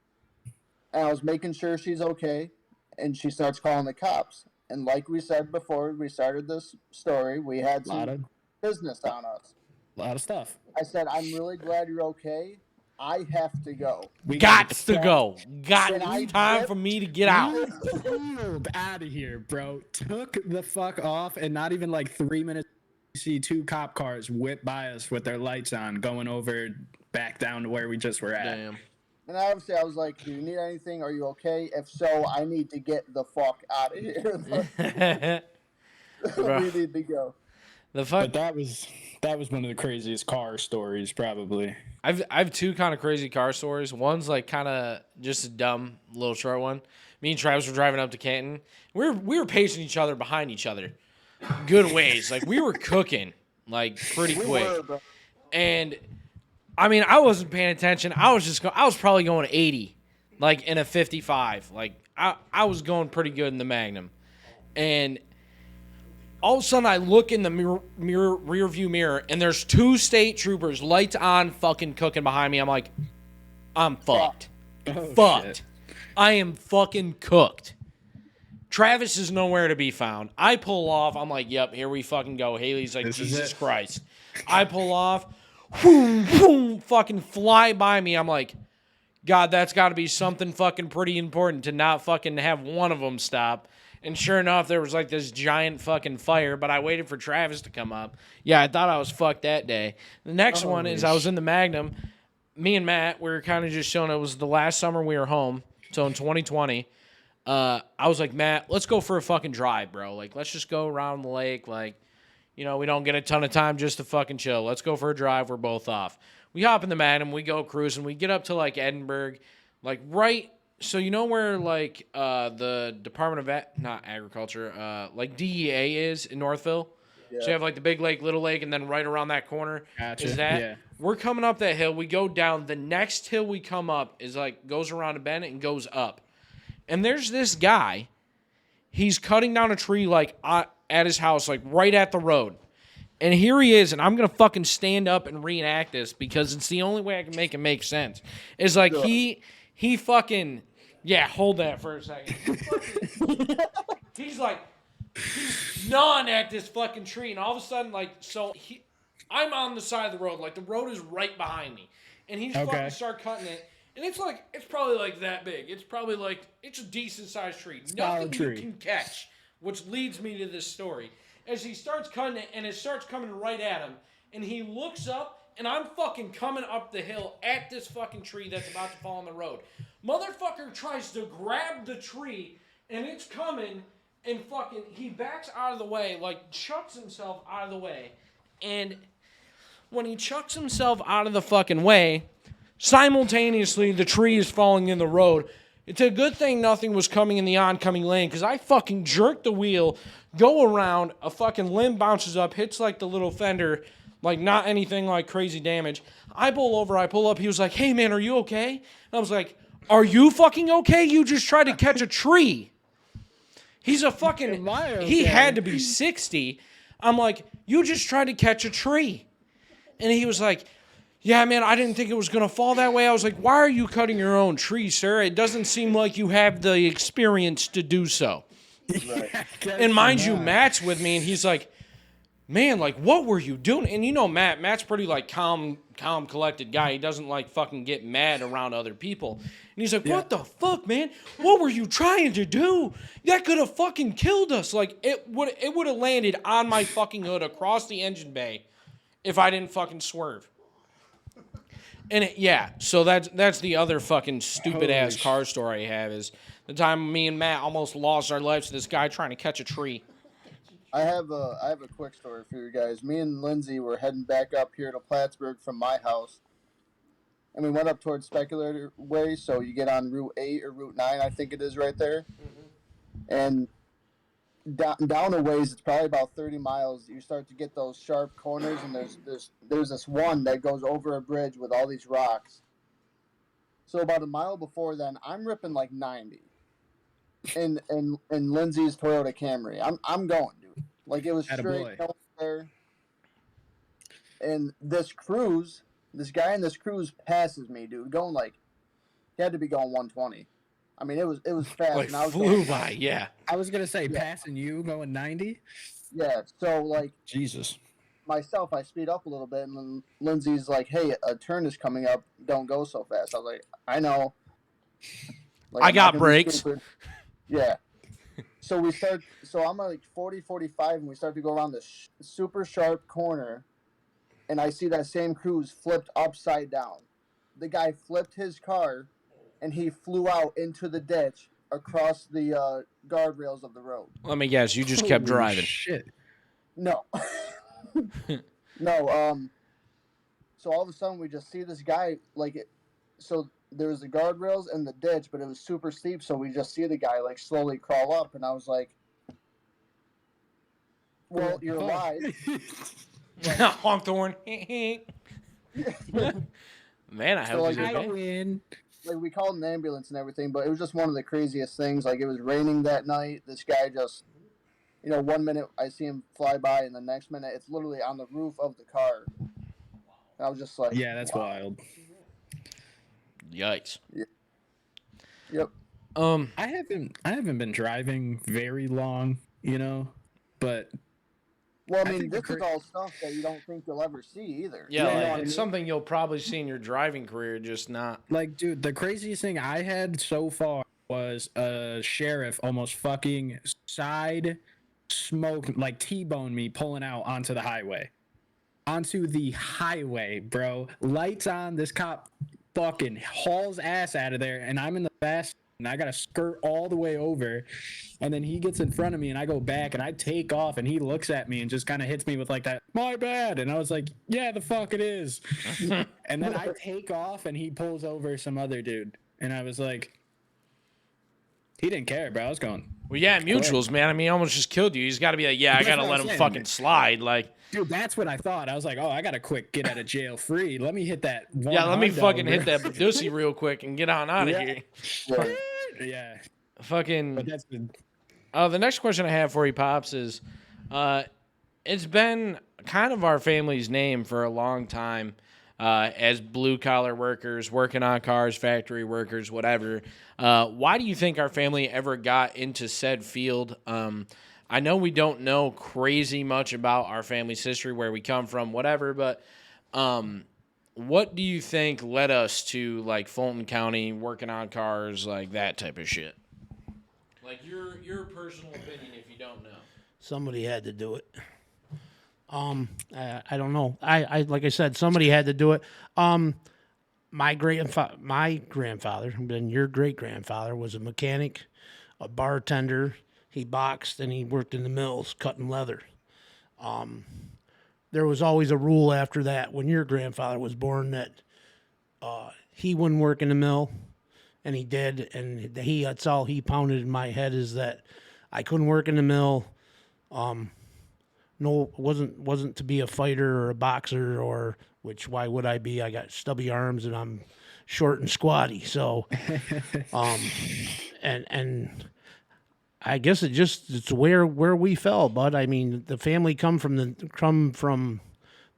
and I was making sure she's okay, and she starts calling the cops. And like we said before we started this story, we had some business on us. A lot of stuff. I said, "I'm really glad you're okay. I have to go." We Got to go. And I It's time dipped- for me to get out. Peeled out of here, bro. Took the fuck off, and not even like 3 minutes. You see 2 cop cars whip by us with their lights on, going over back down to where we just were at. Damn. And obviously, I was like, "Do you need anything? Are you okay? If so, I need to get the fuck out of here. Bro. We need to go." The fuck. But that was one of the craziest car stories, probably. I've 2 kind of crazy car stories. One's like kind of just a dumb little short one. Me and Travis were driving up to Canton. We were pacing each other behind each other, good ways. Like we were cooking like pretty We quick. were, bro. And I mean, I wasn't paying attention. I was probably going 80, like in a 55. Like I was going pretty good in the Magnum, and all of a sudden I look in the rear view mirror, and there's 2 state troopers, lights on, fucking cooking behind me. I'm like, I'm fucked. Fucked. Shit. I am fucking cooked. Travis is nowhere to be found. I pull off. I'm like, yep, here we fucking go. Haley's like, This is Jesus it. Christ. I pull off. Boom, boom, fucking fly by me. I'm like, God, that's got to be something fucking pretty important to not fucking have one of them stop. And sure enough, there was like this giant fucking fire, but I waited for Travis to come up. Yeah, I thought I was fucked that day. The next one is I was in the Magnum. Me and Matt, we were kind of just showing it was the last summer we were home. So in 2020, I was like, Matt, let's go for a fucking drive, bro. Like, let's just go around the lake. Like, we don't get a ton of time just to fucking chill. Let's go for a drive. We're both off. We hop in the Magnum. We go cruising. We get up to, like, Edinburgh. Like, right. So, you know where, like, the Department of, not Agriculture, like, DEA is in Northville? Yeah. So you have, like, the big lake, little lake, and then right around that corner is that. Yeah. We're coming up that hill. We go down. The next hill we come up is, like, goes around a bend and goes up. And there's this guy. He's cutting down a tree, like, at his house, like, right at the road. And here he is, and I'm going to fucking stand up and reenact this because it's the only way I can make it make sense. Is like, he fucking, yeah, hold that for a second. He's like, he's gnawing at this fucking tree, and all of a sudden, like, I'm on the side of the road, like, the road is right behind me. And he's fucking start cutting it. And it's probably like that big. It's probably like, it's a decent sized tree. Nothing you can catch, which leads me to this story. As he starts cutting it, and it starts coming right at him, and he looks up, and I'm fucking coming up the hill at this fucking tree that's about to fall on the road. Motherfucker tries to grab the tree, and it's coming, and fucking, he backs out of the way, like, chucks himself out of the way. And when he chucks himself out of the fucking way, simultaneously, the tree is falling in the road. It's a good thing nothing was coming in the oncoming lane because I fucking jerked the wheel, go around, a fucking limb bounces up, hits like the little fender, like not anything like crazy damage. I pull over, I pull up. He was like, hey, man, are you okay? And I was like, are you fucking okay? You just tried to catch a tree. He's a fucking, he had to be 60. I'm like, you just tried to catch a tree. And he was like, yeah, man, I didn't think it was going to fall that way. I was like, why are you cutting your own tree, sir? It doesn't seem like you have the experience to do so. Right. And mind you, Matt's with me, and he's like, man, like, what were you doing? And you know Matt's pretty, like, calm, collected guy. He doesn't, like, fucking get mad around other people. And he's like, what the fuck, man? What were you trying to do? That could have fucking killed us. Like, it would have landed on my fucking hood across the engine bay if I didn't fucking swerve. And so that's the other fucking stupid ass car story I have is the time me and Matt almost lost our lives to this guy trying to catch a tree. I have a quick story for you guys. Me and Lindsay were heading back up here to Plattsburgh from my house, and we went up towards Speculator Way. So you get on Route 8 or Route 9, I think it is right there, and down a ways, it's probably about 30 miles. You start to get those sharp corners, and there's this one that goes over a bridge with all these rocks. So about a mile before then, I'm ripping like 90, in Lindsay's Toyota Camry. I'm going, dude. Like it was straight down there. And this guy in this cruise passes me, dude, going like he had to be going 120. I mean, it was fast. Like and I was flew going, by, yeah. I was gonna say passing you going 90. Yeah, so like Jesus. myself, I speed up a little bit, and then Lindsay's like, "Hey, a turn is coming up. Don't go so fast." I was like, "I know." Like, I I'm got not gonna be brakes. stupid. Yeah. So I'm at like 40, 45, and we start to go around this super sharp corner, and I see that same cruise flipped upside down. The guy flipped his car, and he flew out into the ditch across the guardrails of the road. Let me guess, you just kept Holy driving. Shit. No. No, so all of a sudden we just see this guy, so there was the guardrails and the ditch, but it was super steep, so we just see the guy, like, slowly crawl up, and I was like, well, you're alive. Honk the horn. Man, I hope like, he's okay. win. Like, we called an ambulance and everything, but it was just one of the craziest things. Like, it was raining that night. This guy just, 1 minute I see him fly by, and the next minute it's literally on the roof of the car. And I was just like, Yeah, that's wow. wild. Yikes. Yep. I haven't been driving very long, but Well, I I mean, think this is all stuff that you don't think you'll ever see either. Yeah, You know like, what I it's mean? something you'll probably see in your driving career, just not. like, dude, the craziest thing I had so far was a sheriff almost fucking side smoke, like T-bone me pulling out onto the highway. Onto the highway, bro. Lights on, this cop fucking hauls ass out of there, and I'm in the fast, and I gotta skirt all the way over, and then he gets in front of me, and I go back, and I take off, and he looks at me and just kind of hits me with like that, my bad, and I was like, yeah, the fuck it is. And then I take off, and he pulls over some other dude, and I was like, he didn't care, bro. I was going, Well, yeah, mutuals, man. I mean, he almost just killed you. He's got to be like, yeah, I That's got to what let I'm him saying. fucking slide. Like, dude, that's what I thought. I was like, oh, I gotta quick get out of jail free. Let me hit that. yeah, let me $100, fucking bro. hit that Badusi real quick and get on out of Yeah. here. Right. Yeah, but Fucking. that's good. The next question I have for you, Pops, is it's been kind of our family's name for a long time as blue-collar workers, working on cars, factory workers, whatever. Why do you think our family ever got into said field? I know we don't know crazy much about our family's history, where we come from, whatever, but what do you think led us to, like, Fulton County, working on cars, like that type of shit? Like, your personal opinion, if you don't know. Somebody had to do it. I don't know. I like I said, somebody had to do it. My grandfather, then your great grandfather, was a mechanic, a bartender. He boxed and he worked in the mills cutting leather. There was always a rule after that when your grandfather was born that he wouldn't work in the mill, and he did. And that's all he pounded in my head is that I couldn't work in the mill. No, wasn't to be a fighter or a boxer, or which why would I be? I got stubby arms and I'm short and squatty. So, and I guess it's where we fell. But I mean, the family come from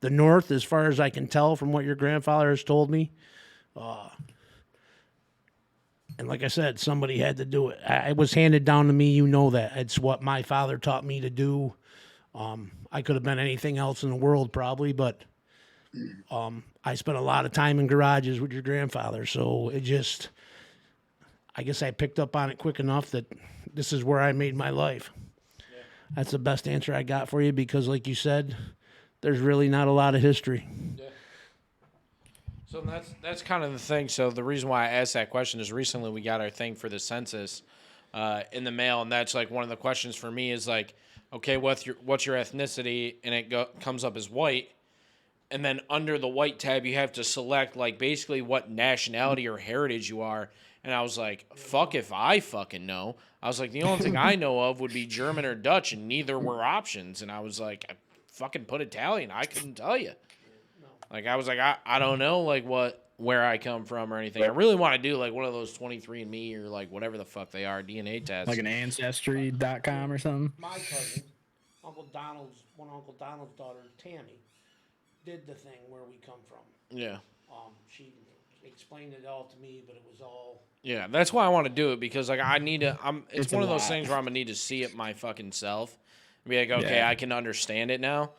the North, as far as I can tell from what your grandfather has told me. And like I said, somebody had to do it. It was handed down to me. You know that. It's what my father taught me to do. I could have been anything else in the world probably, but I spent a lot of time in garages with your grandfather. So I guess I picked up on it quick enough that this is where I made my life. Yeah. That's the best answer I got for you because, like you said, there's really not a lot of history. Yeah. So that's kind of the thing. So the reason why I asked that question is recently we got our thing for the census in the mail, and that's like one of the questions for me is like, okay, what's your ethnicity? And it comes up as white, and then under the white tab you have to select like basically what nationality or heritage you are. And I was like, fuck if I fucking know. I was like, the only thing I know of would be German or Dutch, and neither were options. And I was like, I fucking put Italian. I couldn't tell you. Like, I was like, I don't know, like, where I come from or anything. I really want to do, like, one of those 23andMe or, like, whatever the fuck they are, DNA tests. Like an Ancestry.com or something? My cousin, one of Uncle Donald's daughter, Tammy, did the thing where we come from. Yeah. She explained it all to me, but it was all... Yeah, that's why I want to do it, because, like, I need to... It's one of those things where I'm going to need to see it my fucking self. And be like, okay, yeah. I can understand it now.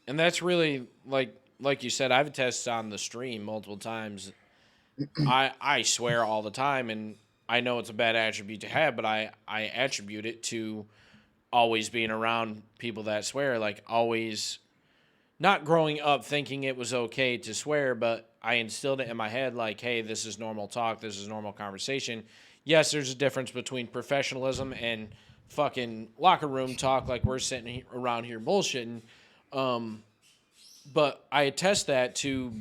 And that's really, like you said, I've tested on the stream multiple times. I swear all the time, and I know it's a bad attribute to have, but I attribute it to always being around people that swear, like always not growing up thinking it was okay to swear, but I instilled it in my head like, hey, this is normal talk, this is normal conversation. Yes, there's a difference between professionalism and fucking locker room talk like we're sitting around here bullshitting. But I attest that to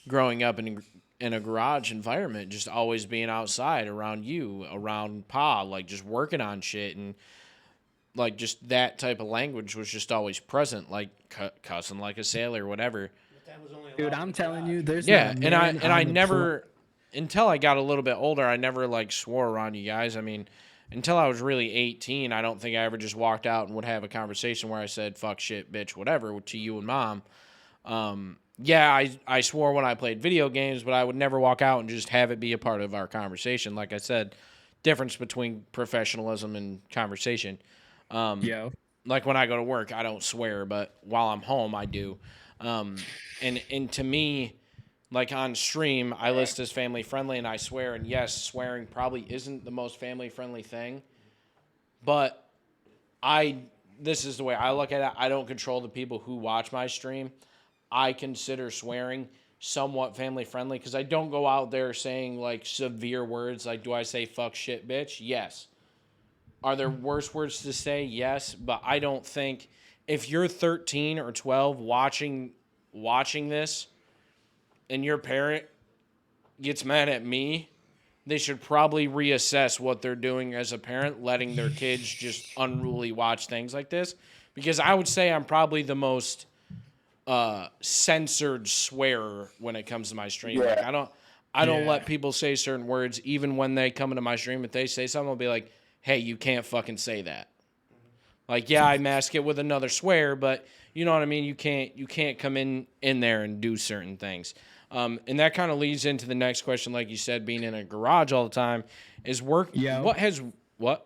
growing up in a garage environment, just always being outside around you, around Pa, like just working on shit, and like just that type of language was just always present, like cussing like a sailor or whatever. Dude, I'm telling you, there's and I never, until I got a little bit older, I never like swore around you guys. I mean, until I was really 18, I don't think I ever just walked out and would have a conversation where I said, fuck, shit, bitch, whatever, to you and Mom. Yeah, I swore when I played video games, but I would never walk out and just have it be a part of our conversation. Like I said, difference between professionalism and conversation. Like when I go to work, I don't swear, but while I'm home, I do. And to me... Like on stream, I list as family friendly and I swear, and yes, swearing probably isn't the most family friendly thing, but this is the way I look at it. I don't control the people who watch my stream. I consider swearing somewhat family friendly because I don't go out there saying like severe words. Like, do I say fuck, shit, bitch? Yes. Are there worse words to say? Yes, but I don't think if you're 13 or 12 watching this, and your parent gets mad at me, they should probably reassess what they're doing as a parent, letting their kids just unruly watch things like this. Because I would say I'm probably the most censored swearer when it comes to my stream. Yeah. Like I don't let people say certain words, even when they come into my stream. If they say something, I'll be like, hey, you can't fucking say that. Like, yeah, I mask it with another swear, but you know what I mean? You can't come in there and do certain things. And that kind of leads into the next question, like you said, being in a garage all the time, is work. Yeah. What?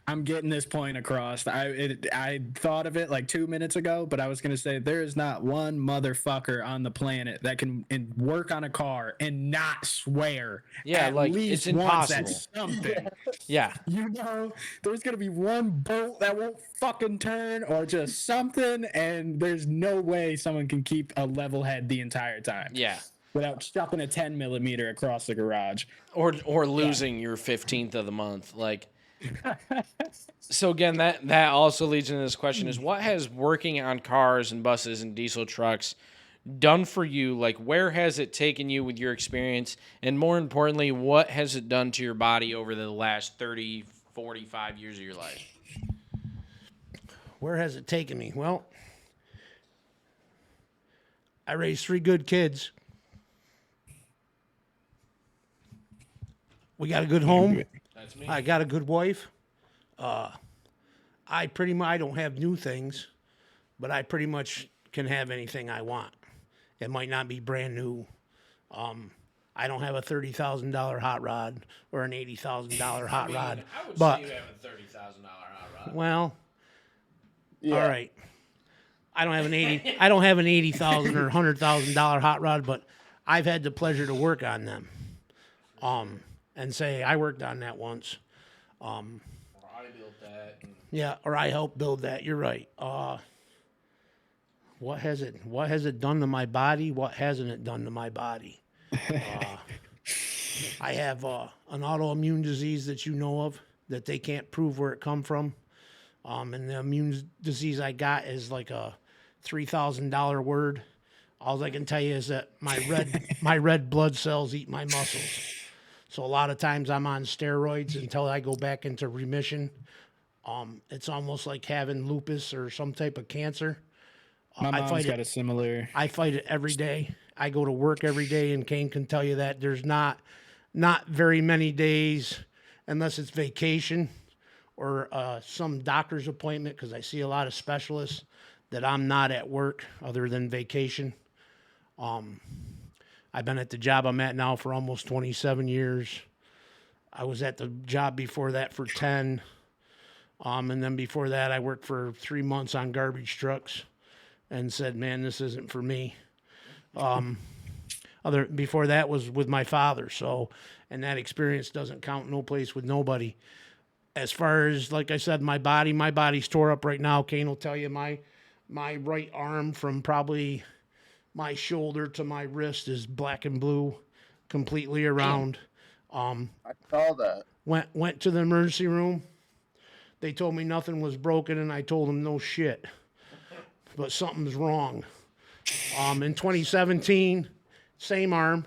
I'm getting this point across. I thought of it like 2 minutes ago, but I was going to say there is not one motherfucker on the planet that can work on a car and not swear. Yeah, like it's impossible. Something. Yeah. You know, there's going to be one bolt that won't fucking turn or just something, and there's no way someone can keep a level head the entire time. Yeah. Without chucking a 10 millimeter across the garage. Or losing your 15th of the month. Like, so again, that also leads into this question is what has working on cars and buses and diesel trucks done for you? Like, where has it taken you with your experience? And more importantly, what has it done to your body over the last 30, 45 years of your life? Where has it taken me? Well, I raised 3 good kids. We got a good home. That's me. I got a good wife. I don't have new things. but I pretty much can have anything I want. It might not be brand new. I don't have a $30,000 hot rod or an $80,000 hot rod, I would but say you have a $30,000 hot rod. well, Yeah. all right. I don't have an 80. I don't have an $80,000 or $100,000 hot rod, but I've had the pleasure to work on them. And say I worked on that once. Or I built that. Yeah, or I helped build that. You're right. What has it done to my body? What hasn't it done to my body? I have an autoimmune disease that you know of that they can't prove where it come from. And the immune disease I got is like a $3,000 word. All I can tell you is that my red blood cells eat my muscles. So a lot of times I'm on steroids until I go back into remission. It's almost like having lupus or some type of cancer. My mom's got a similar. I fight it every day. I go to work every day, and Kain can tell you that there's not very many days, unless it's vacation or some doctor's appointment, because I see a lot of specialists, that I'm not at work other than vacation. I've been at the job I'm at now for almost 27 years. I was at the job before that for 10. And then before that, I worked for 3 months on garbage trucks and said, man, this isn't for me. Before that was with my father. So, and that experience doesn't count no place with nobody. As far as, like I said, my body's tore up right now. Kain will tell you my right arm from probably my shoulder to my wrist is black and blue completely around. I saw that. Went to the emergency room. They told me nothing was broken, and I told them no shit. But something's wrong. In 2017, same arm.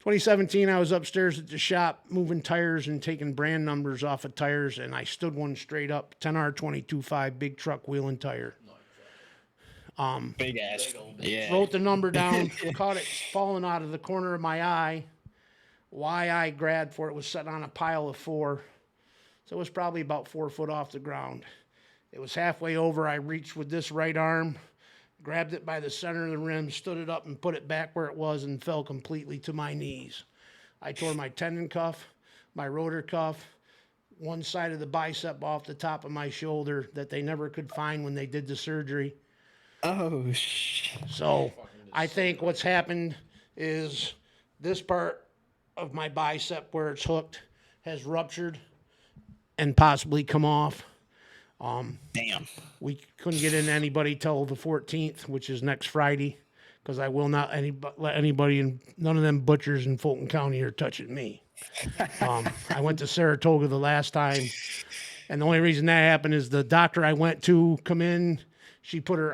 2017, I was upstairs at the shop moving tires and taking brand numbers off of tires, and I stood one straight up, 10R22.5, big truck wheel and tire. Big ass. Yeah. Wrote the number down, caught it falling out of the corner of my eye. Why I grabbed for it was sitting on a pile of 4. So it was probably about 4 foot off the ground. It was halfway over. I reached with this right arm, grabbed it by the center of the rim, stood it up and put it back where it was and fell completely to my knees. I tore my tendon cuff, my rotor cuff, one side of the bicep off the top of my shoulder that they never could find when they did the surgery. Oh, So I think what's happened is this part of my bicep where it's hooked has ruptured and possibly come off. damn. We couldn't get into anybody till the 14th, which is next Friday, because I will not let anybody in, none of them butchers in Fulton County are touching me. I went to Saratoga the last time, and the only reason that happened is the doctor I went to come in. She put her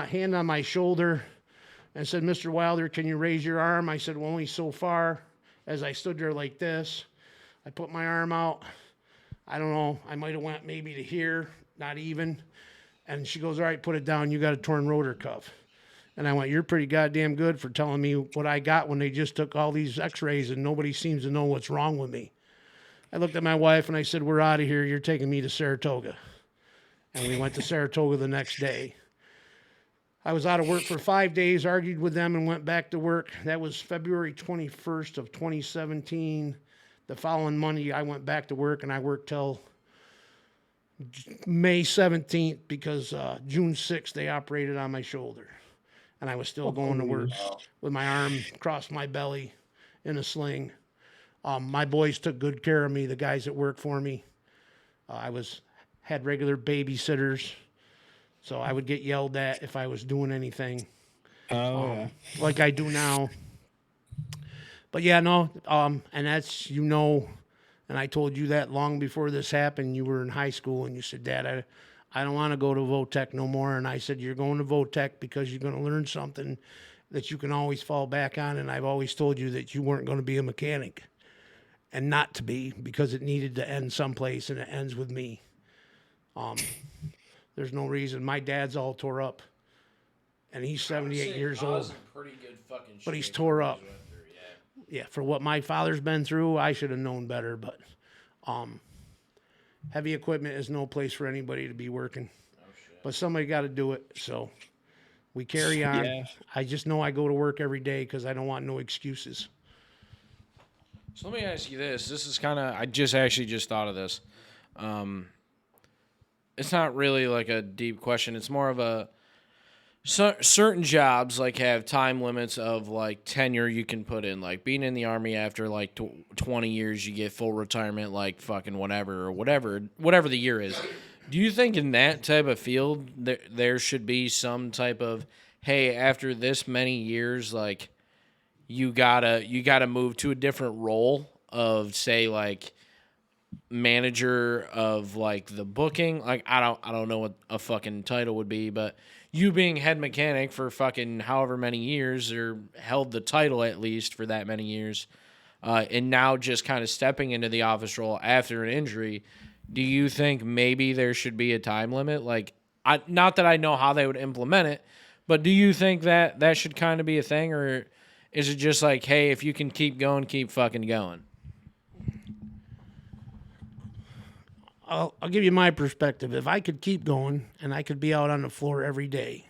hand on my shoulder and said, Mr. Wilder, can you raise your arm? I said, well, only so far. As I stood there like this, I put my arm out. I don't know. I might have went maybe to here, not even. And she goes, all right, put it down. You got a torn rotor cuff. And I went, you're pretty goddamn good for telling me what I got when they just took all these x-rays and nobody seems to know what's wrong with me. I looked at my wife and I said, we're out of here. You're taking me to Saratoga. And we went to Saratoga the next day. I was out of work for 5 days, argued with them, and went back to work. That was February 21st of 2017. The following Monday, I went back to work, and I worked till May 17th because June 6th, they operated on my shoulder. And I was still going to work with my arm across my belly in a sling. My boys took good care of me, the guys that worked for me. I had regular babysitters. So I would get yelled at if I was doing anything like I do now. But yeah, no, and that's, and I told you that long before this happened. You were in high school and you said, Dad, I don't want to go to Votech no more. And I said, you're going to Votech because you're going to learn something that you can always fall back on. And I've always told you that you weren't going to be a mechanic, and not to be, because it needed to end someplace, and it ends with me. There's no reason. My dad's all tore up, and he's 78 years old. But he's tore up. Yeah, for what my father's been through, I should have known better. But heavy equipment is no place for anybody to be working. but somebody got to do it. So we carry on. Yeah. I just know I go to work every day because I don't want no excuses. So let me ask you this. This is kind of, I just actually just thought of this. It's not really like a deep question. It's more of a, certain jobs like have time limits of like tenure you can put in. Like being in the Army after like 20 years, you get full retirement, like fucking whatever the year is. Do you think in that type of field there should be some type of, hey, after this many years, like you gotta move to a different role of, say, like manager of like the booking? Like I don't know what a fucking title would be, but you being head mechanic for fucking however many years, or held the title at least for that many years, and now just kind of stepping into the office role after an injury, do you think maybe there should be a time limit? Like, not that I know how they would implement it, but do you think that that should kind of be a thing, or is it just like, hey, if you can keep going, keep fucking going? I'll give you my perspective. If I could keep going and I could be out on the floor every day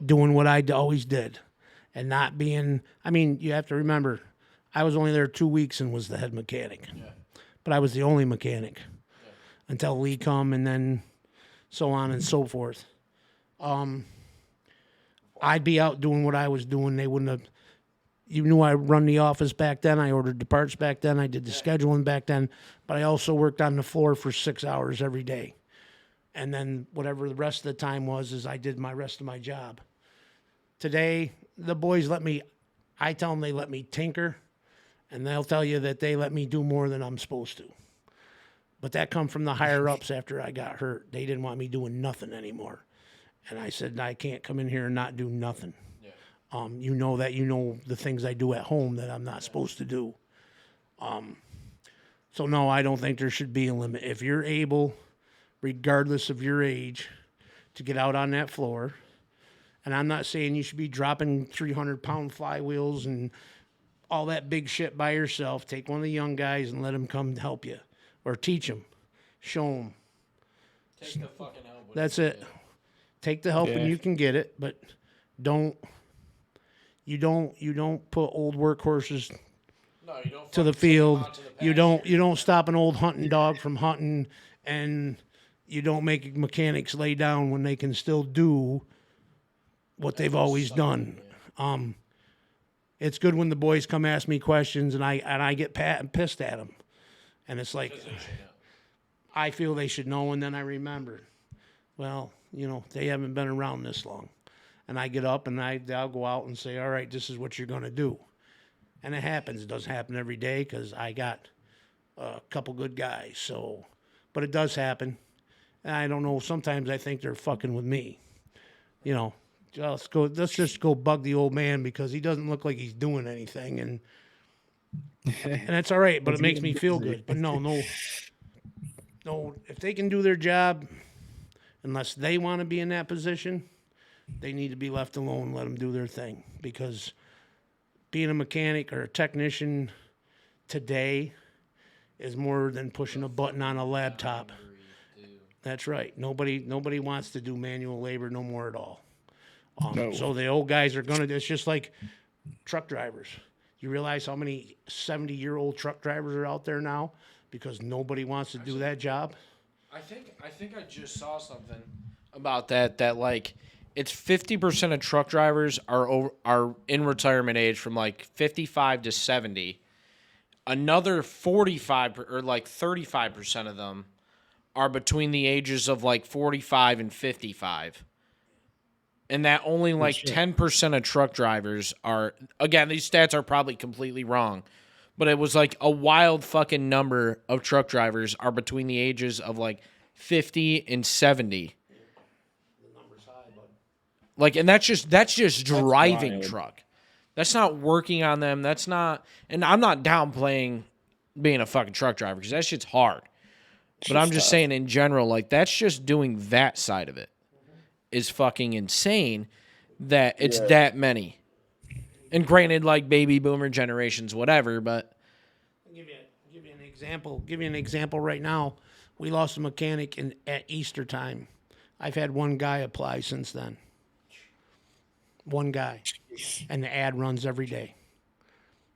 doing what I always did and not being, I mean, you have to remember, I was only there 2 weeks and was the head mechanic. Yeah. But I was the only mechanic until Lee come, and then so on and so forth. I'd be out doing what I was doing. They wouldn't have. You knew I run the office back then. I ordered the parts back then. I did the scheduling back then. But I also worked on the floor for 6 hours every day. And then whatever the rest of the time was, is I did my rest of my job. Today, the boys I tell them they let me tinker, and they'll tell you that they let me do more than I'm supposed to. But that come from the higher ups after I got hurt. They didn't want me doing nothing anymore. And I said, I can't come in here and not do nothing. You know the things I do at home that I'm not supposed to do. So no, I don't think there should be a limit. If you're able, regardless of your age, to get out on that floor, and I'm not saying you should be dropping 300-pound flywheels and all that big shit by yourself. Take one of the young guys and let them come help you, or teach them, show them. Take the fucking help. That's it. Take the help and you can get it, but don't put old workhorses to the field. You don't stop an old hunting dog from hunting, and you don't make mechanics lay down when they can still do what they've always done. It's good when the boys come ask me questions and I get pissed at them, and it's like I feel they should know, and then I remember, well, they haven't been around this long. And I get up and I'll go out and say, all right, this is what you're going to do. And it happens. It doesn't happen every day because I got a couple good guys. So, but it does happen. And I don't know. Sometimes I think they're fucking with me. Let's just go bug the old man because he doesn't look like he's doing anything. And that's all right, but it makes me feel good. But no. If they can do their job, unless they want to be in that position, they need to be left alone, let them do their thing. Because being a mechanic or a technician today is more than pushing a button on a laptop. That's right. Nobody wants to do manual labor no more at all. No. So the old guys are going to, it's just like truck drivers. You realize how many 70-year-old truck drivers are out there now because nobody wants to do that job? I think I just saw something about that like, it's 50% of truck drivers are in retirement age from like 55 to 70. Another 45 or like 35% of them are between the ages of like 45 and 55. And that only like 10% of truck drivers are, again, these stats are probably completely wrong, but it was like a wild fucking number of truck drivers are between the ages of like 50 and 70. Like, and that's just driving truck. That's not working on them. That's not, and I'm not downplaying being a fucking truck driver because that shit's hard. But I'm just saying in general, like, that's just doing that side of it is fucking insane that it's that many. And granted, like, baby boomer generations, whatever, but. I'll give you an example. Give you an example right now. We lost a mechanic at Easter time. I've had one guy apply since then. One guy. And the ad runs every day.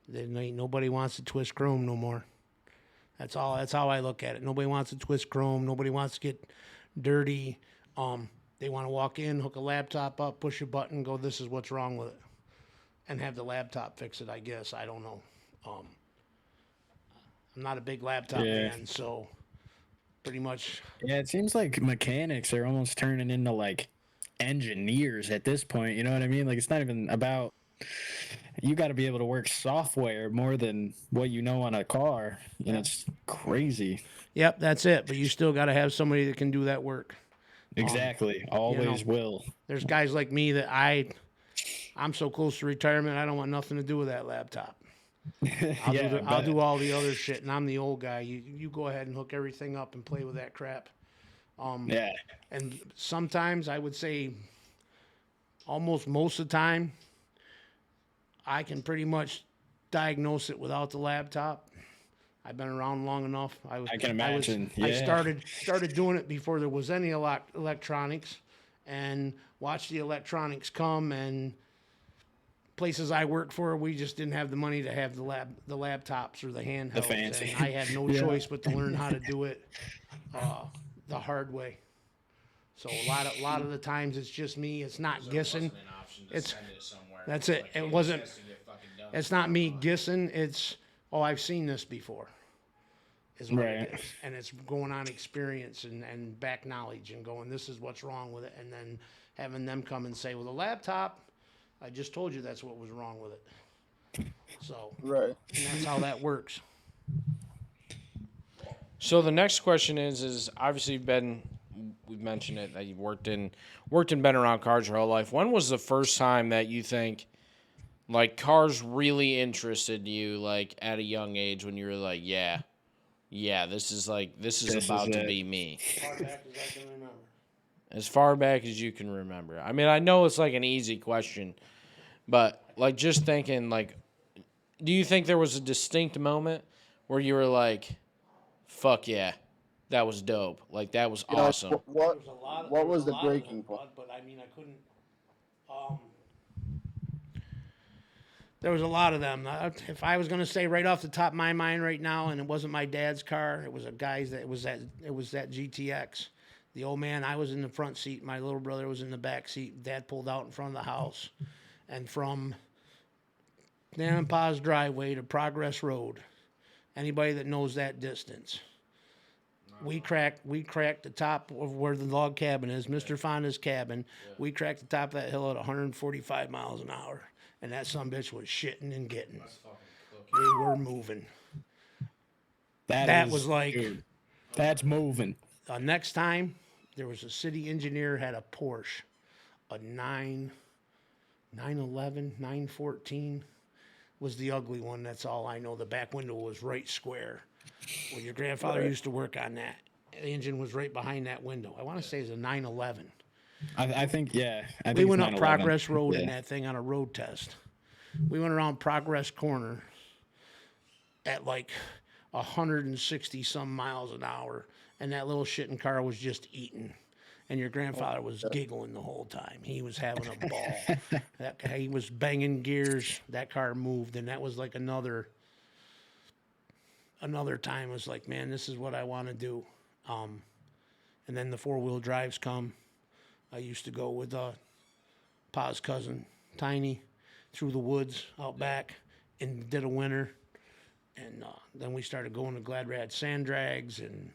Then ain't nobody wants to twist chrome no more. That's all. That's how I look at it. Nobody wants to twist chrome. Nobody wants to get dirty. They want to walk in, hook a laptop up, push a button, go, this is what's wrong with it. And have the laptop fix it, I guess. I don't know. I'm not a big laptop man, so pretty much. Yeah, it seems like mechanics are almost turning into like engineers at this point. You know what I mean? Like, it's not even about, you got to be able to work software more than what you know on a car. And it's crazy. Yep, that's it. But you still got to have somebody that can do that work. Exactly. Always will. There's guys like me that I'm so close to retirement, I don't want nothing to do with that laptop. I'll do all the other shit, and I'm the old guy. You go ahead and hook everything up and play with that crap. And sometimes I would say, almost most of the time, I can pretty much diagnose it without the laptop. I've been around long enough. I can imagine. I started doing it before there was any electronics, and watched the electronics come. And places I worked for, we just didn't have the money to have the laptops or the handhelds. The fancy. And I had no choice but to learn how to do it the hard way. So a lot of the times it's just me. It's not guessing. That's it. It wasn't. It's not me guessing. It's I've seen this before. Is what it is. And it's going on experience and back knowledge and going, this is what's wrong with it, and then having them come and say, well, the laptop, I just told you that's what was wrong with it. So and that's how that works. So the next question is obviously we've mentioned it, that you've worked and been around cars your whole life. When was the first time that you think, like, cars really interested you, like, at a young age, when you were like, yeah, this is about to be me? As far back as you can remember. I mean, I know it's like an easy question, but like, just thinking, like, do you think there was a distinct moment where you were like, fuck yeah, that was dope, like, that was awesome? What was the breaking point? But I mean, I couldn't. There was a lot of them. If I was going to say right off the top of my mind right now, and it wasn't my dad's car, it was a guy's that it was that GTX. The old man, I was in the front seat. My little brother was in the back seat. Dad pulled out in front of the house, and from Dan and Pa's driveway to Progress Road, anybody that knows that distance, we cracked the top of where the log cabin is, Mr. Fonda's cabin. We cracked the top of that hill at 145 miles an hour. And that sumbitch was shitting and getting. We were moving. That was like... Dude, that's moving. Next time, there was a city engineer had a Porsche. A 911, 914 was the ugly one. That's all I know. The back window was right square. Well, your grandfather used to work on that. The engine was right behind that window. I want to say it's a 911. I think, yeah. We went up Progress Road in that thing on a road test. We went around Progress Corner at like 160 some miles an hour, and that little shitting car was just eating. And your grandfather was giggling the whole time. He was having a ball. He was banging gears. That car moved, and that was like another time. It was like, man, this is what I want to do. And then the four-wheel drives come. I used to go with Pa's cousin, Tiny, through the woods out back in dead of winter. And then we started going to Glad Rad sand drags, and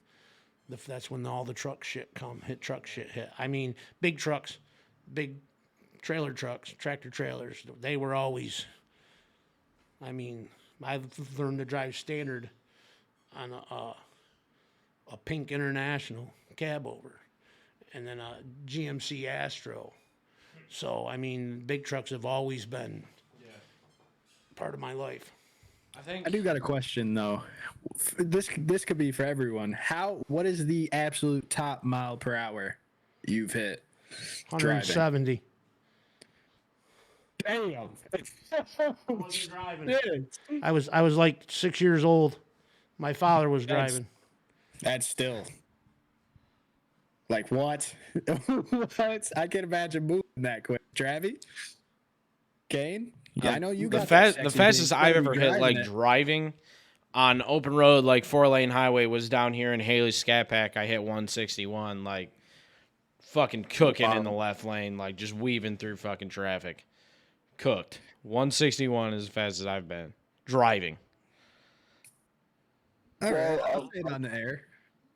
that's when all the truck shit hit. I mean, big trucks, big trailer trucks, tractor trailers, they were always, I mean, I learned to drive standard on a pink International cab over. And then a GMC Astro. So, I mean, big trucks have always been part of my life. I do got a question, though. This could be for everyone. What is the absolute top mile per hour you've hit? 170. Damn. I wasn't driving. I was like 6 years old. My father was driving. That's still... Like what? What? I can imagine moving that quick. Travi? Kain? Yeah, I know you The got that the sexy fastest big I've thing ever hit driving like it. driving on open road, like 4-lane highway, was down here in Haley Scat Pack. I hit 161, like fucking cooking in the left lane, like just weaving through fucking traffic. Cooked. 161 is as fast as I've been driving. All right, Well, I'll say it on the air.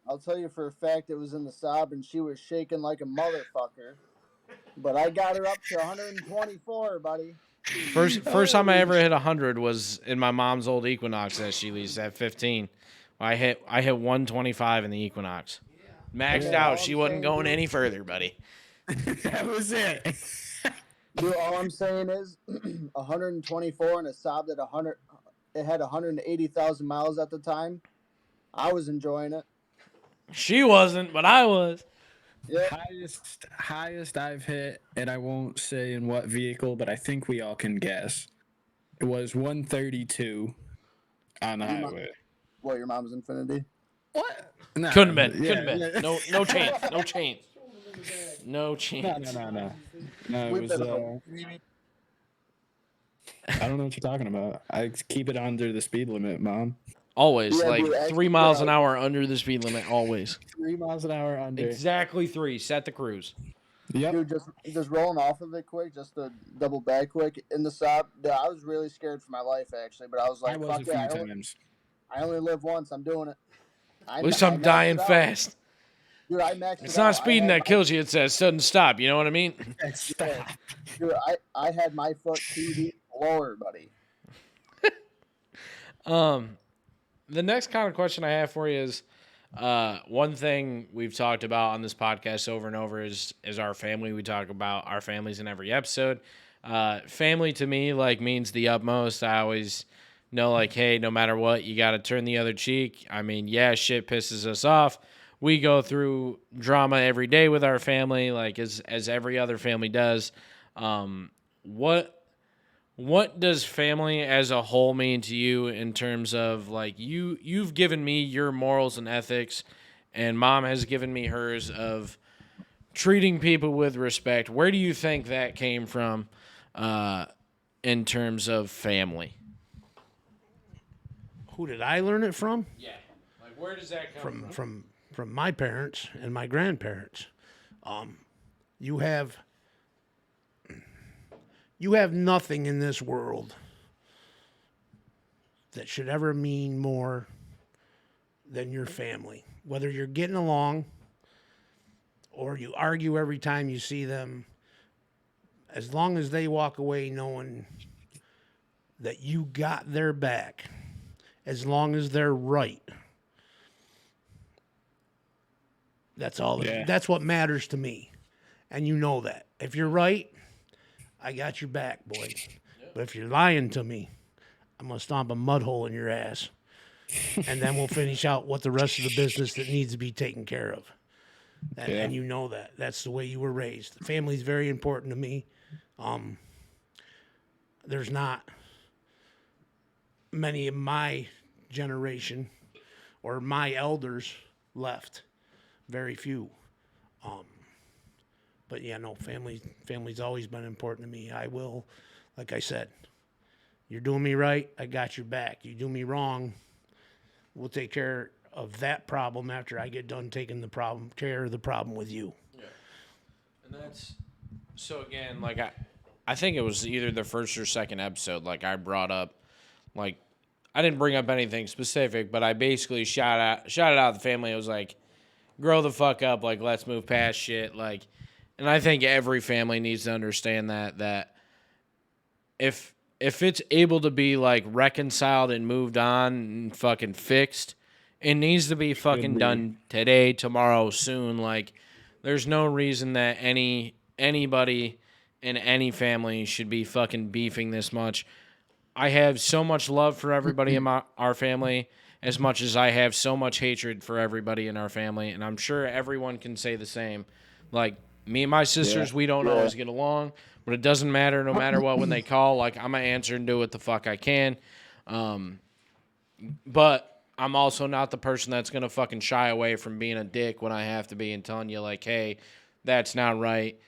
I'll tell you for a fact it was in the Saab and she was shaking like a motherfucker. But I got her up to 124, buddy. First time I ever hit 100 was in my mom's old Equinox that she leased at 15. I hit 125 in the Equinox. Maxed Yeah, all out. She I'm wasn't saying, going dude- any further, buddy. That was it. Dude, all I'm saying is 124 and a Saab that 100. It had 180,000 miles at the time. I was enjoying it. She wasn't, but I was. Yeah, Highest I've hit, and I won't say in what vehicle, but I think we all can guess. It was 132 on the highway. what, your mom's Infinity? What? No, Couldn't have been. yeah, Couldn't have yeah. been. No chance. No chance. No chance. No. No, We've it was. been I don't know what you're talking about. I keep it under the speed limit, Mom. Always. Yeah, Like dude, 3 actually, miles an hour under the speed limit. Always. 3 miles an hour under. Exactly 3. Set the cruise. Yep. Dude, just rolling off of it quick, just to double back quick in the Saab. Dude, I was really scared for my life actually, but I was like, I was fuck a few yeah, times. I only live once. I'm doing it. At least I'm dying fast. Dude, I maxed It's it not out. speeding that kills you. It says sudden stop. You know what I mean? Stop. Dude, I had my foot 2 deep lower, buddy. The next kind of question I have for you is, one thing we've talked about on this podcast over and over is our family. We talk about our families in every episode. Family to me like means the utmost. I always know like, hey, no matter what, you got to turn the other cheek. I mean, yeah, shit pisses us off. We go through drama every day with our family, like as every other family does. What does family as a whole mean to you in terms of like you've given me your morals and ethics, and Mom has given me hers of treating people with respect. Where do you think that came from in terms of family? Who did I learn it from? Yeah. Like where does that come From my parents and my grandparents. You have nothing in this world that should ever mean more than your family. Whether you're getting along or you argue every time you see them, as long as they walk away knowing that you got their back, as long as they're right. That's all. Yeah. That's what matters to me. And you know that. If you're right, I got your back, boy. But if you're lying to me, I'm going to stomp a mud hole in your ass. And then we'll finish out what the rest of the business that needs to be taken care of. And you know that. That's the way you were raised. Family's very important to me. There's not many of my generation or my elders left. Very few. But yeah, no, family's always been important to me. I will, like I said, you're doing me right, I got your back. You do me wrong, we'll take care of that problem after I get done taking care of the problem with you. Yeah. And that's so again, like I think it was either the first or second episode, like I brought up, like I didn't bring up anything specific, but I basically shouted out the family. It was like, grow the fuck up, like let's move past shit, like. And I think every family needs to understand that if it's able to be like reconciled and moved on and fucking fixed, it needs to be fucking done today, tomorrow, soon. Like there's no reason that anybody in any family should be fucking beefing this much. I have so much love for everybody in our family as much as I have so much hatred for everybody in our family, and I'm sure everyone can say the same. Like me and my sisters, we don't always get along, but it doesn't matter. No matter what, when they call, like I'm gonna answer and do what the fuck I can. But I'm also not the person that's going to fucking shy away from being a dick when I have to be and telling you, like, hey, that's not right.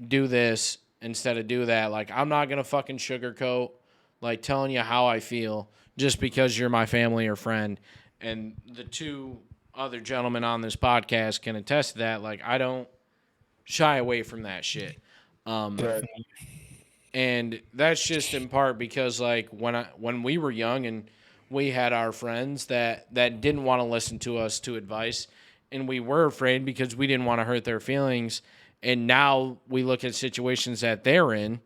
Do this instead of do that. Like, I'm not going to fucking sugarcoat, like, telling you how I feel just because you're my family or friend. And the two other gentlemen on this podcast can attest to that. Like, I don't shy away from that shit. Definitely. And that's just in part because, like, when we were young and we had our friends that didn't want to listen to us to advice, and we were afraid because we didn't want to hurt their feelings. And now we look at situations that they're in,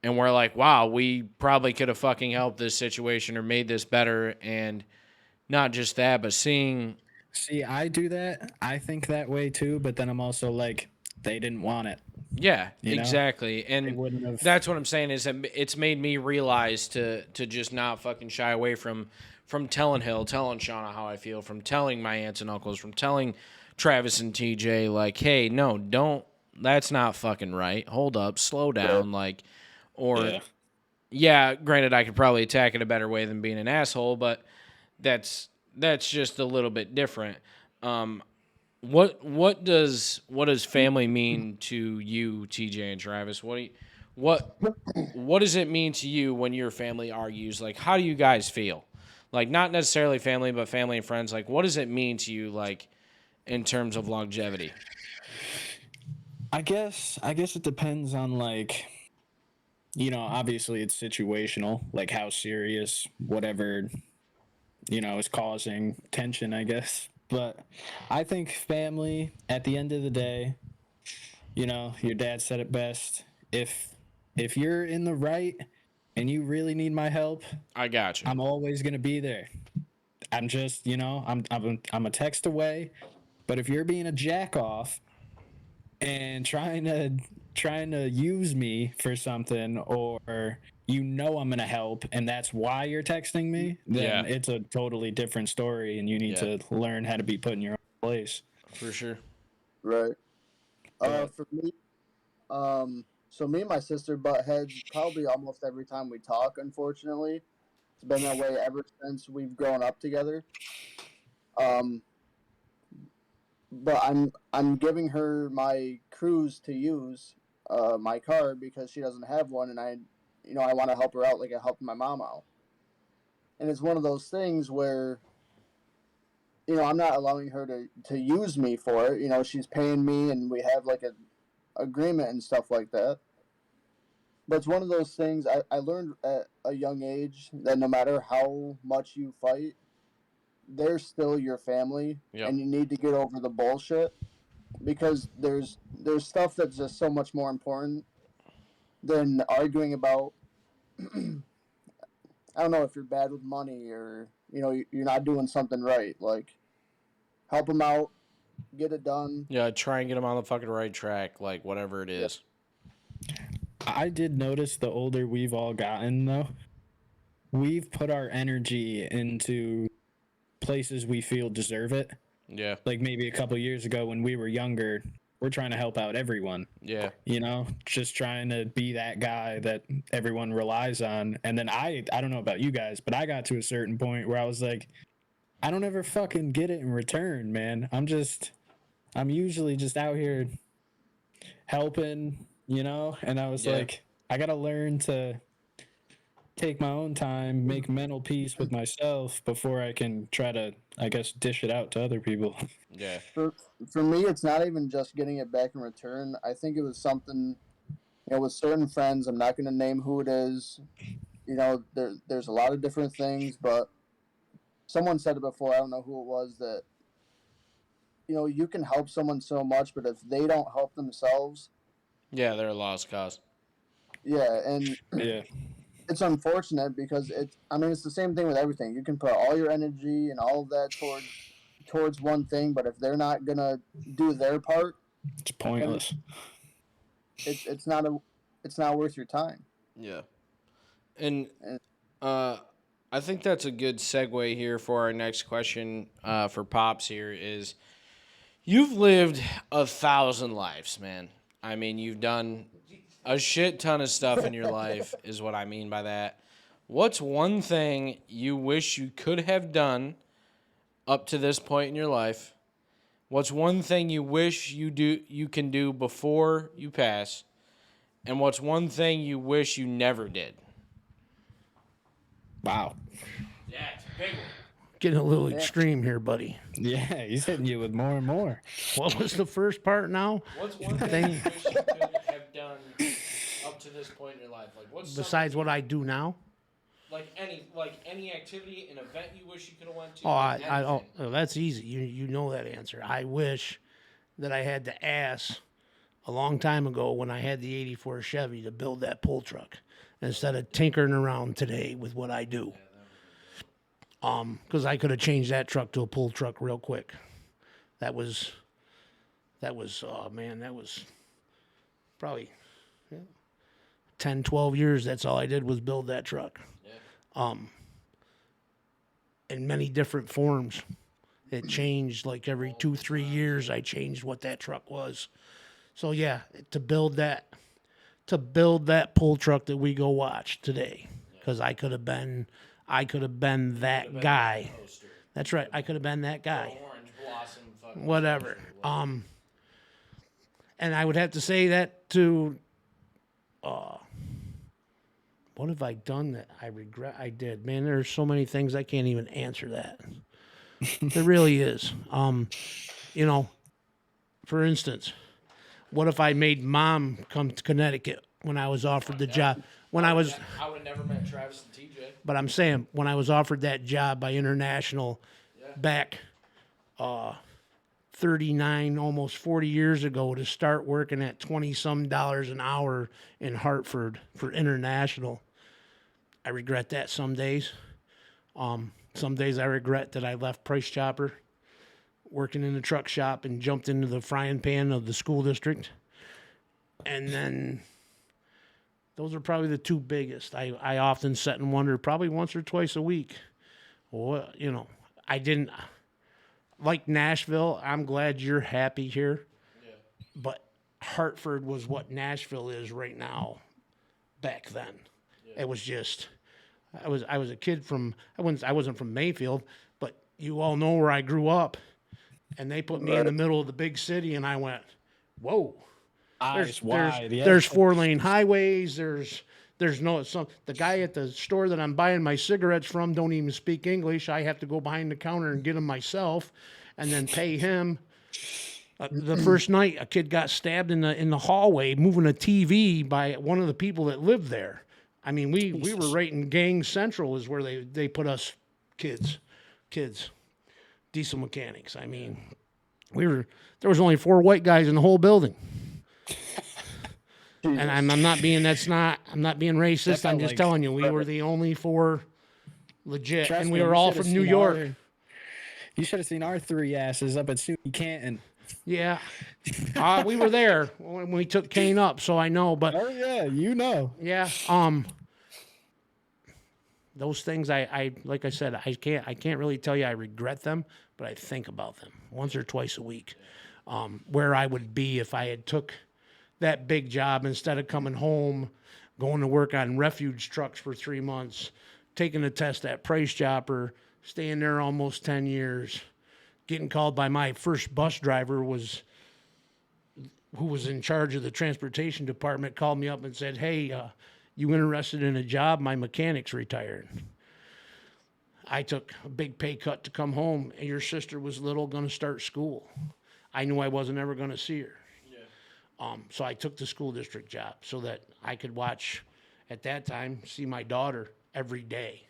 and we're like, wow, we probably could have fucking helped this situation or made this better. And not just that, but seeing, See, I do that. I think that way too, but then I'm also like, they didn't want it. yeah, You know? exactly. They And wouldn't have. that's what I'm saying is that it's made me realize to just not fucking shy away from telling Hill, telling Shauna how I feel, from telling my aunts and uncles, from telling Travis and TJ, like, hey, no, don't, that's not fucking right. Hold up, slow down, like, or yeah, granted, I could probably attack it a better way than being an asshole, but that's just a little bit different. What does family mean to you, TJ and Travis? What does it mean to you when your family argues? Like, how do you guys feel? Like, not necessarily family, but family and friends. Like, what does it mean to you, like, in terms of longevity? I guess it depends on, like, obviously it's situational, like how serious whatever, is causing tension, I guess. But I think family at the end of the day, your dad said it best. If you're in the right and you really need my help, I got you. I'm always going to be there. I'm just, I'm a text away. But if you're being a jack off and trying to use me for something, or I'm gonna help and that's why you're texting me, then Yeah. it's a totally different story, and you need Yeah. to learn how to be put in your own place. For sure. Right. But For me, so me and my sister butt heads probably almost every time we talk. Unfortunately, it's been that way ever since we've grown up together. Um, but I'm giving her my cruise to use, my car, because she doesn't have one, and I want to help her out like I helped my mom out. And it's one of those things where I'm not allowing her to use me for it. She's paying me, and we have like a agreement and stuff like that. But it's one of those things I learned at a young age that no matter how much you fight, they're still your family, Yep. and you need to get over the bullshit, because there's stuff that's just so much more important than arguing about. I don't know, if you're bad with money, or you're not doing something right. Like, help them out, get it done. Yeah, try and get them on the fucking right track, like, whatever it is. I did notice the older we've all gotten, though, we've put our energy into places we feel deserve it. Yeah. Like maybe a couple years ago when we were younger, we're trying to help out everyone. Yeah. Just trying to be that guy that everyone relies on. And then I don't know about you guys, but I got to a certain point where I was like, I don't ever fucking get it in return, man. I'm usually just out here helping, and I was like, I got to learn to take my own time, make mental peace with myself before I can try to, I guess, dish it out to other people. Yeah. For me, it's not even just getting it back in return. I think it was something, with certain friends. I'm not going to name who it is. There's a lot of different things, but someone said it before. I don't know who it was, that you can help someone so much, but if they don't help themselves, Yeah, they're a lost cause. yeah, and Yeah. it's unfortunate because it's the same thing with everything. You can put all your energy and all of that towards one thing, but if they're not gonna do their part, It's pointless. it's not worth your time. Yeah. And And I think that's a good segue here for our next question for Pops here is, you've lived 1,000 lives, man. I mean, you've done a shit ton of stuff in your life is what I mean by that. What's one thing you wish you could have done up to this point in your life? What's one thing you wish you can do before you pass? And what's one thing you wish you never did? Wow. Yeah, it's a big one. Getting a little extreme here, buddy. Yeah, he's hitting you with more and more. What was the first part now? What's one thing you wish you could have done up to this point in your life? Like what's Besides what I do now? like any activity, an event you wish you could have went to? Oh, that's easy. You know that answer. I wish that I had the ass a long time ago when I had the '84 Chevy to build that pull truck instead of tinkering around today with what I do. Because I could have changed that truck to a pull truck real quick. That was oh man, that was probably 10, 12 years. That's all I did was build that truck. In many different forms. It changed like every 2-3 years. I changed what that truck was. So yeah, to build that pull truck that we go watch today, because I could have been that guy. That's right. I could have been that guy. Orange blossom fucking Whatever. And I would have to say that to. What have I done that I regret I did? Man, there's so many things I can't even answer that. There really is. For instance, what if I made Mom come to Connecticut when I was offered the job? I would have never met Travis and TJ. But I'm saying when I was offered that job by International back 39, almost 40 years ago to start working at $20-some an hour in Hartford for International. I regret that some days. Some days I regret that I left Price Chopper, working in the truck shop, and jumped into the frying pan of the school district. And then those are probably the two biggest. I often sit and wonder, probably once or twice a week, I didn't like Nashville. I'm glad you're happy here. Yeah. But Hartford was what Nashville is right now back then. Yeah. It was just I was a kid from I wasn't from Mayfield, but you all know where I grew up. And they put me in the middle of the big city and I went, "Whoa." There's 4-lane highways. There's the guy at the store that I'm buying my cigarettes from don't even speak English. I have to go behind the counter and get them myself, and then pay him. The first night, a kid got stabbed in the hallway moving a TV by one of the people that lived there. I mean, we were right in Gang Central is where they put us kids, diesel mechanics. I mean, there was only 4 white guys in the whole building. And I'm not being racist. I'm just telling you, we were the only 4 legit, and we were all from New York. You should have seen our 3 asses up at SUNY Canton. Yeah, we were there when we took Kain up, so I know. But oh yeah, yeah. Those things I like I said, I can't really tell you I regret them, but I think about them once or twice a week. Where I would be if I had took that big job instead of coming home, going to work on refuge trucks for 3 months, taking a test at Price Chopper, staying there almost 10 years, getting called by my first bus driver who was in charge of the transportation department, called me up and said, "Hey, you interested in a job? My mechanic's retired." I took a big pay cut to come home, and your sister was little, going to start school. I knew I wasn't ever going to see her. So I took the school district job so that I could see my daughter every day,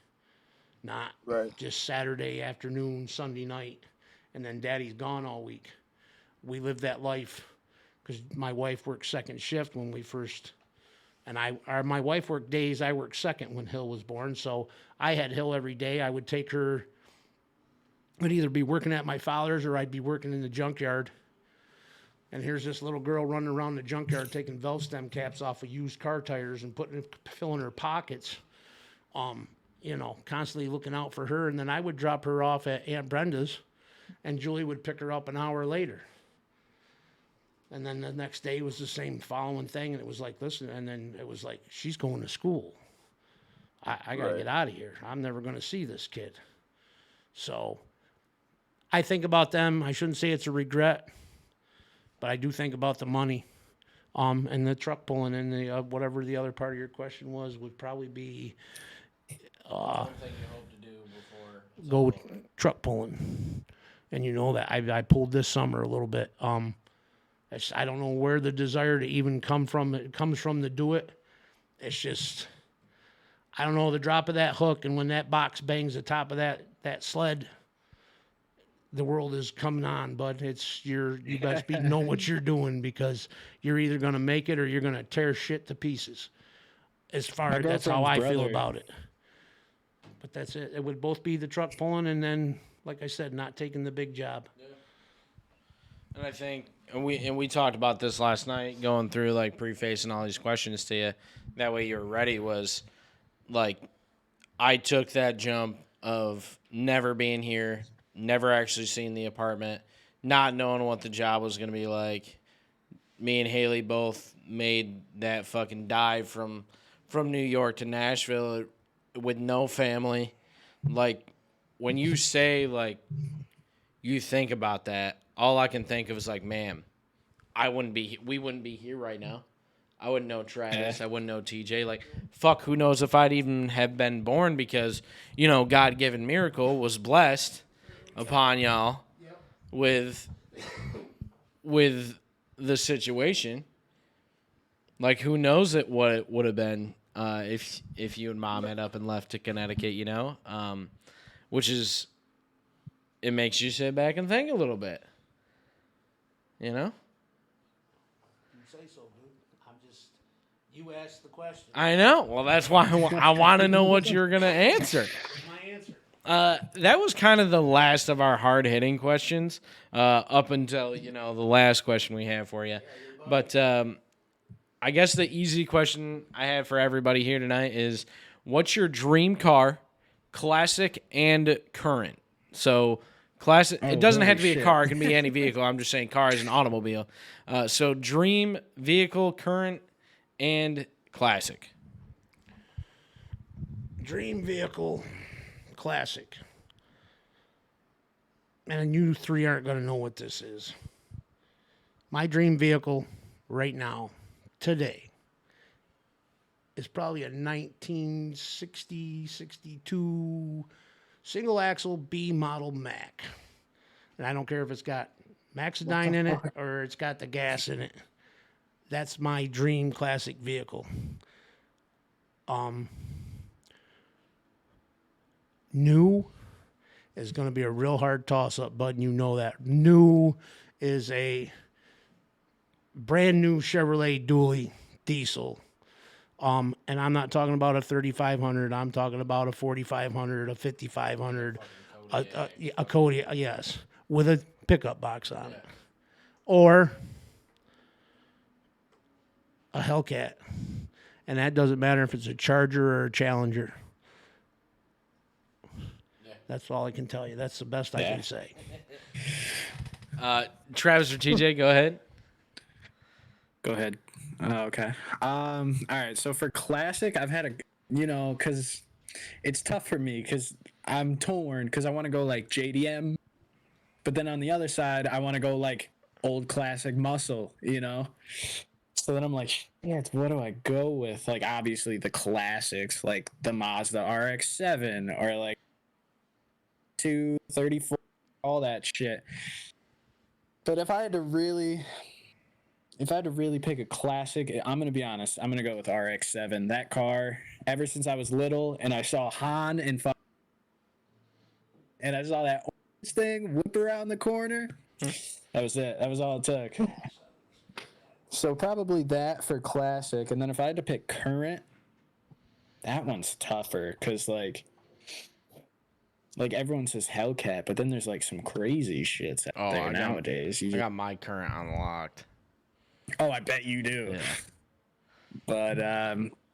not just Saturday afternoon, Sunday night, and then Daddy's gone all week. We lived that life because my wife worked second shift when we first, and my wife worked days, I worked second when Hill was born, so I had Hill every day. I would take her, I'd either be working at my father's or I'd be working in the junkyard. And here's this little girl running around the junkyard taking valve stem caps off of used car tires and filling her pockets, constantly looking out for her. And then I would drop her off at Aunt Brenda's, and Julie would pick her up an hour later. And then the next day was the same following thing, and it was like, listen, and then it was like, she's going to school. I got to Right. get out of here. I'm never going to see this kid. So I think about them. I shouldn't say it's a regret, but I do think about the money. And the truck pulling and the whatever the other part of your question was would probably be One thing you hope to do before it's go all with over. truck pulling. And you know that I pulled this summer a little bit. I don't know where the desire to even come from. It comes from to do it. It's just I don't know the drop of that hook, and when that box bangs the top of that sled, the world is coming on. But you best know what you're doing because you're either gonna make it or you're gonna tear shit to pieces. That's how girlfriend's I feel brother- about it. But that's it. It would both be the truck pulling and then, like I said, not taking the big job. And I think, and we talked about this last night, going through like prefacing all these questions to you. That way you're ready. Was like, I took that jump of never being here, never actually seeing the apartment, not knowing what the job was going to be like. Me and Haley both made that fucking dive from New York to Nashville with no family. Like, when you say like you think about that, all I can think of is like, man, we wouldn't be here right now. I wouldn't know Travis. I wouldn't know TJ. Like, fuck, who knows if I'd even have been born because, God-given miracle was blessed upon y'all with the situation. Like, who knows what it would have been if you and Mom had up and left to Connecticut, which is, it makes you sit back and think a little bit, You say so, dude. You asked the question. I know. Well, that's why I want to know what you're going to answer. My answer. That was kind of the last of our hard-hitting questions up until, the last question we have for you. But I guess the easy question I have for everybody here tonight is, what's your dream car, classic and current? So classic, it doesn't have to be a car. It can be any vehicle. I'm just saying car is an automobile. So dream vehicle, current, and classic. Dream vehicle, classic. And you three aren't going to know what this is. My dream vehicle right now, today, is probably a 1960, 62 single axle B model Mac. And I don't care if it's got Maxidine in it or it's got the gas in it. That's my dream classic vehicle. New is going to be a real hard toss-up, bud, and you know that. New is a brand new Chevrolet Dually diesel. And I'm not talking about a 3500. I'm talking about a 4500, a 5500, a Kodiak, yes, with a pickup box on it. Or a Hellcat. And that doesn't matter if it's a Charger or a Challenger. That's all I can tell you. That's the best I can say. Travis or TJ, go ahead. Go ahead. Okay. All right. So for classic, I've had because it's tough for me because I'm torn because I want to go like JDM, but then on the other side, I want to go like old classic muscle, So then I'm like, what do I go with? Like, obviously the classics, like the Mazda RX-7 or like 234, all that shit. But if I had to really pick a classic, I'm going to be honest. I'm going to go with RX-7. That car, ever since I was little and I saw Han and I saw that orange thing whip around the corner, that was it. That was all it took. So probably that for classic. And then if I had to pick current, that one's tougher because like everyone says Hellcat, but then there's like some crazy shits out there nowadays. I got my current unlocked. Oh, I bet you do. Yeah. But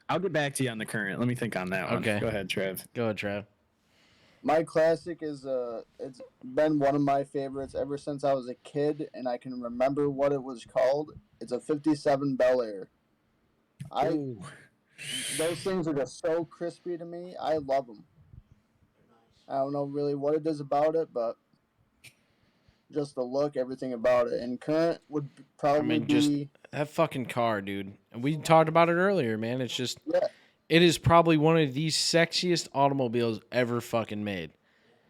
I'll get back to you on the current. Let me think on that one. Okay. Go ahead, Trev. Go ahead, Trev. My classic is it's been one of my favorites ever since I was a kid, and I can remember what it was called. It's a '57 Bel Air. Those things are just so crispy to me. I love them. I don't know really what it is about it, but just the look, everything about it. And current would I probably mean, just be that fucking car, dude. And we talked about it earlier, man. It's just, yeah, it is probably one of the sexiest automobiles ever fucking made.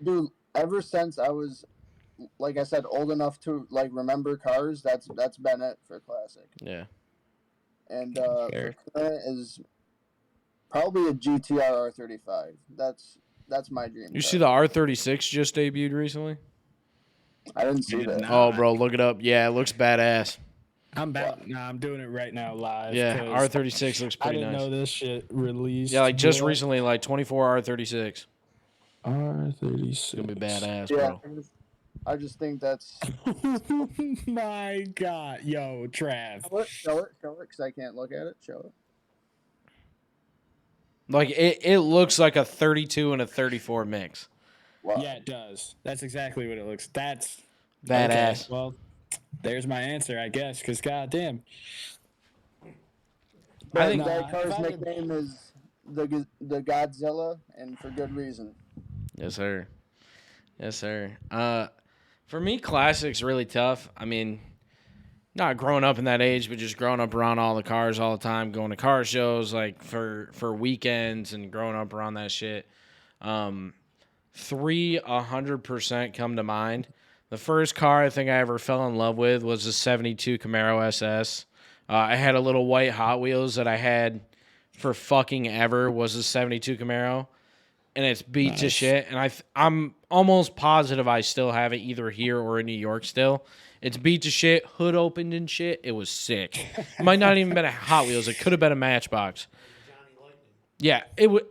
dude. Ever since I was, like I said, old enough to like remember cars, that's been it for classic. Yeah. And Fair. for current is probably a GTR R35. That's my dream. You car. see the R36 just debuted recently? I didn't see did that. not. Oh, bro, look it up. Yeah, it looks badass. I'm doing it right now live. Yeah, 'cause R36 looks I pretty didn't nice. know this shit released. Yeah, like just bro. recently, like 24 R36. R36. It's gonna be badass, Yeah, bro. I just think that's Oh my god, yo, Trav. show it, because I can't look at it. Show it. Like it looks like a 32 and a 34 mix. Wow. Yeah, it does. That's exactly what it looks. That's Badass. Okay, well, there's my answer, I guess. Because goddamn, But think- that car's if I would- nickname is the Godzilla, and for good reason. Yes, sir. Yes, sir. For me, classic's really tough. I mean, not growing up in that age, but just growing up around all the cars all the time, going to car shows like for weekends and growing up around that shit. 100% come to mind. The first car I think I ever fell in love with was a 72 Camaro SS. I had a little white Hot Wheels that I had for fucking ever was a 72 Camaro. And it's beat to shit. And I'm almost positive I still have it either here or in New York still. It's beat to shit, hood opened and shit. It was sick. It might not even been a Hot Wheels. It could have been a Matchbox. Yeah,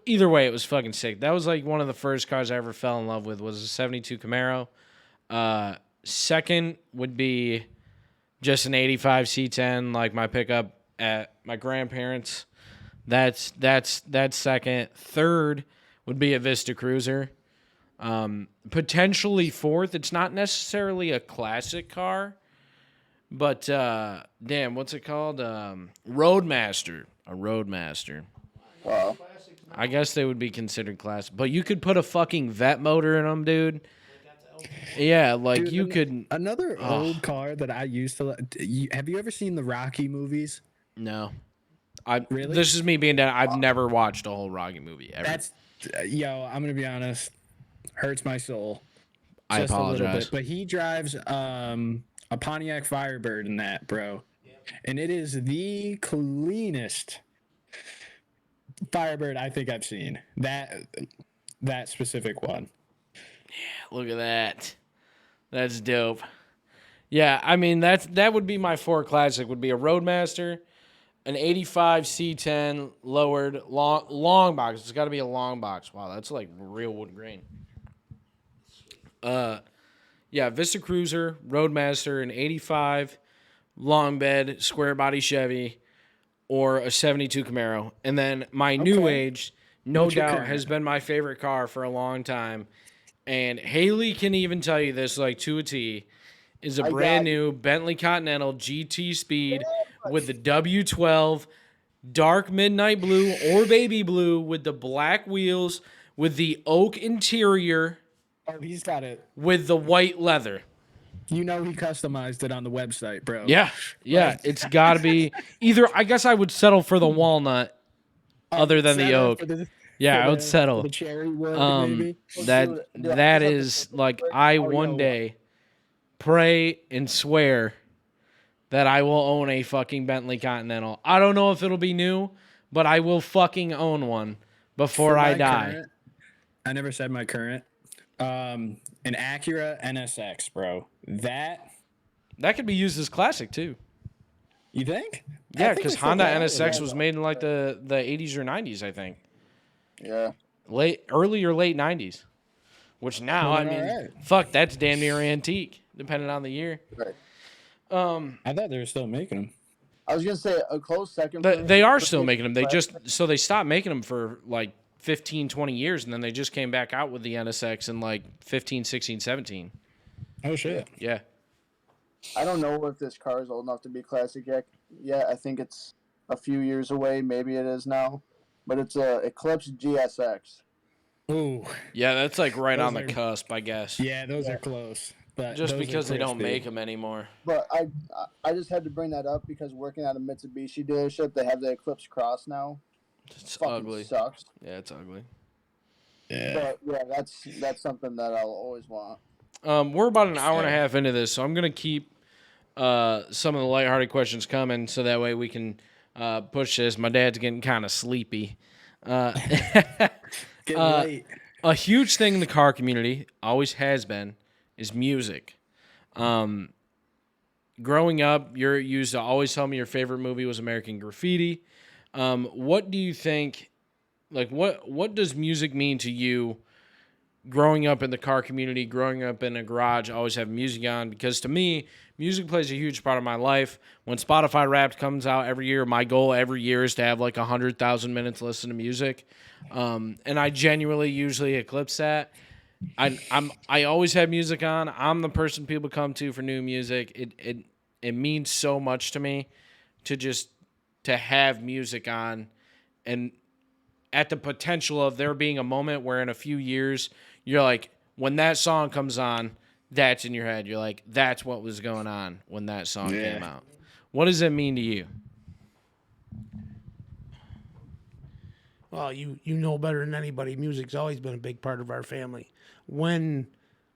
either way, it was fucking sick. That was like one of the first cars I ever fell in love with was a 72 Camaro. Second would be just an 85 C10, like my pickup at my grandparents'. That's second. Third would be a Vista Cruiser. Potentially fourth. It's not necessarily a classic car, but damn, what's it called? Roadmaster. A Roadmaster. Wow. I guess they would be considered classic, but you could put a fucking vet motor in them, dude. Yeah, like Dude, you could. Another old car that I used to. Have you ever seen the Rocky movies? No, Really? This is me being down. I've never watched a whole Rocky movie ever. That's yo. I'm gonna be honest. Hurts my soul. I Just a little apologize. bit. But he drives a Pontiac Firebird in that, bro, and it is the cleanest Firebird I think I've seen. That specific one. Look at that. That's dope. Yeah, I mean that would be my four classic. Would be a Roadmaster, an 85 C10 lowered long box. It's got to be a long box. Wow, that's like real wood grain. Yeah, Vista Cruiser, Roadmaster, an 85 long bed square body Chevy, or a 72 Camaro. And then my new age, no What's your doubt, current? has been my favorite car for a long time. And Haley can even tell you this like to a T, is a I brand got- new Bentley Continental GT Speed with the W12 dark midnight blue or baby blue with the black wheels with the oak interior Oh, he's got it. with the white leather. You know he customized it on the website, bro. Yeah. It's got to be either. I guess I would settle for the walnut other than the Settle oak. for the- Yeah, for I would the- settle. for the cherry wood, maybe. That Dude, I that just have is to- like I Oh, one yo. day pray and swear that I will own a fucking Bentley Continental. I don't know if it'll be new, but I will fucking own one before For I my die. current- I never said my current. An Acura NSX, bro. That That could be used as classic too. you think? I Yeah, think because they still Honda got it. NSX was made in like the 80s or 90s, I think. Yeah. Early or late 90s. Which now, I Well, mean, alright. fuck, that's damn near antique, depending on the year. Right. I thought they were still making them. I was gonna say a close second. for me- They are for still me- making them. They stopped making them for like 15, 20 years, and then they just came back out with the NSX in like 15, 16, 17. Oh shit. Yeah. I don't know if this car is old enough to be classic yet. Yeah, I think it's a few years away. Maybe it is now, but it's a Eclipse GSX. Ooh, Yeah, that's like right Those on the are- cusp, I guess. yeah, those are close. But Just those are because they don't crispy. make them anymore. But I just had to bring that up because working at a Mitsubishi dealership, they have the Eclipse Cross now. It's Fucking ugly. sucks. Yeah, it's ugly. Yeah. But yeah, that's something that I'll always want. We're about an hour and a Fair. half into this, so I'm gonna keep some of the lighthearted questions coming, so that way we can push this. My dad's getting kind of sleepy. Getting late. A huge thing in the car community, always has been, is music. Growing up, you used to always tell me your favorite movie was American Graffiti. What do you think? Like, what does music mean to you? Growing up in the car community, growing up in a garage, always have music on, because to me, music plays a huge part of my life. When Spotify Wrapped comes out every year, my goal every year is to have like 100,000 minutes listen to music, and I genuinely usually eclipse that. I always have music on. I'm the person people come to for new music. It means so much to me to have music on, and at the potential of there being a moment where in a few years you're like, when that song comes on, that's in your head. You're like, that's what was going on when that song came out. What does it mean to you? Well, you know better than anybody. Music's always been a big part of our family. When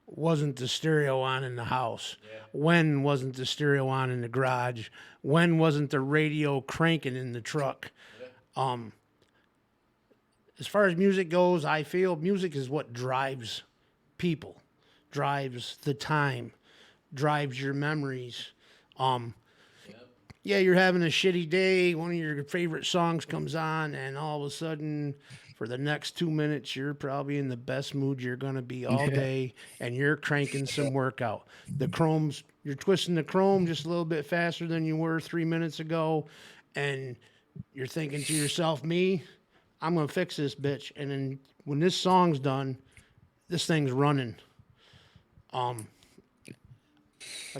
wasn't the stereo on in the house? Yeah. When wasn't the stereo on in the garage? When wasn't the radio cranking in the truck? Yeah. As far as music goes, I feel music is what drives people, drives the time, drives your memories. Yeah, you're having a shitty day, one of your favorite songs comes on, and all of a sudden, for the next 2 minutes, you're probably in the best mood you're going to be all day, and you're cranking some workout. You're twisting the chrome just a little bit faster than you were 3 minutes ago, and you're thinking to yourself, I'm going to fix this bitch. And then when this song's done, this thing's running. Like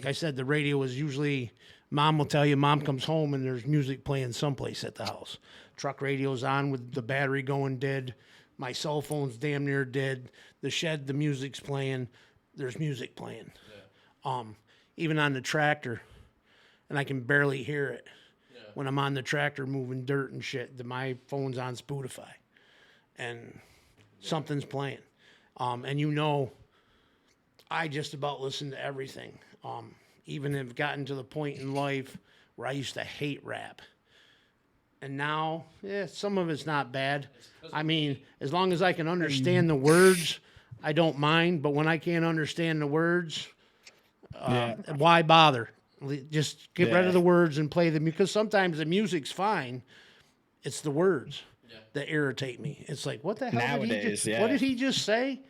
I said, the radio is usually, mom will tell you, mom comes home and there's music playing someplace at the house. Truck radio's on with the battery going dead. My cell phone's damn near dead. The shed, the music's playing. There's music playing. Yeah. Even on the tractor, and I can barely hear it. When I'm on the tractor moving dirt and shit, my phone's on Spotify, and something's playing. And I just about listen to everything. Even have gotten to the point in life where I used to hate rap. And now, some of it's not bad. I mean, as long as I can understand the words, I don't mind. But when I can't understand the words, why bother? Just get rid of the words and play them, because sometimes the music's fine. It's the words that irritate me. It's like, what the hell did he just? What did he just say?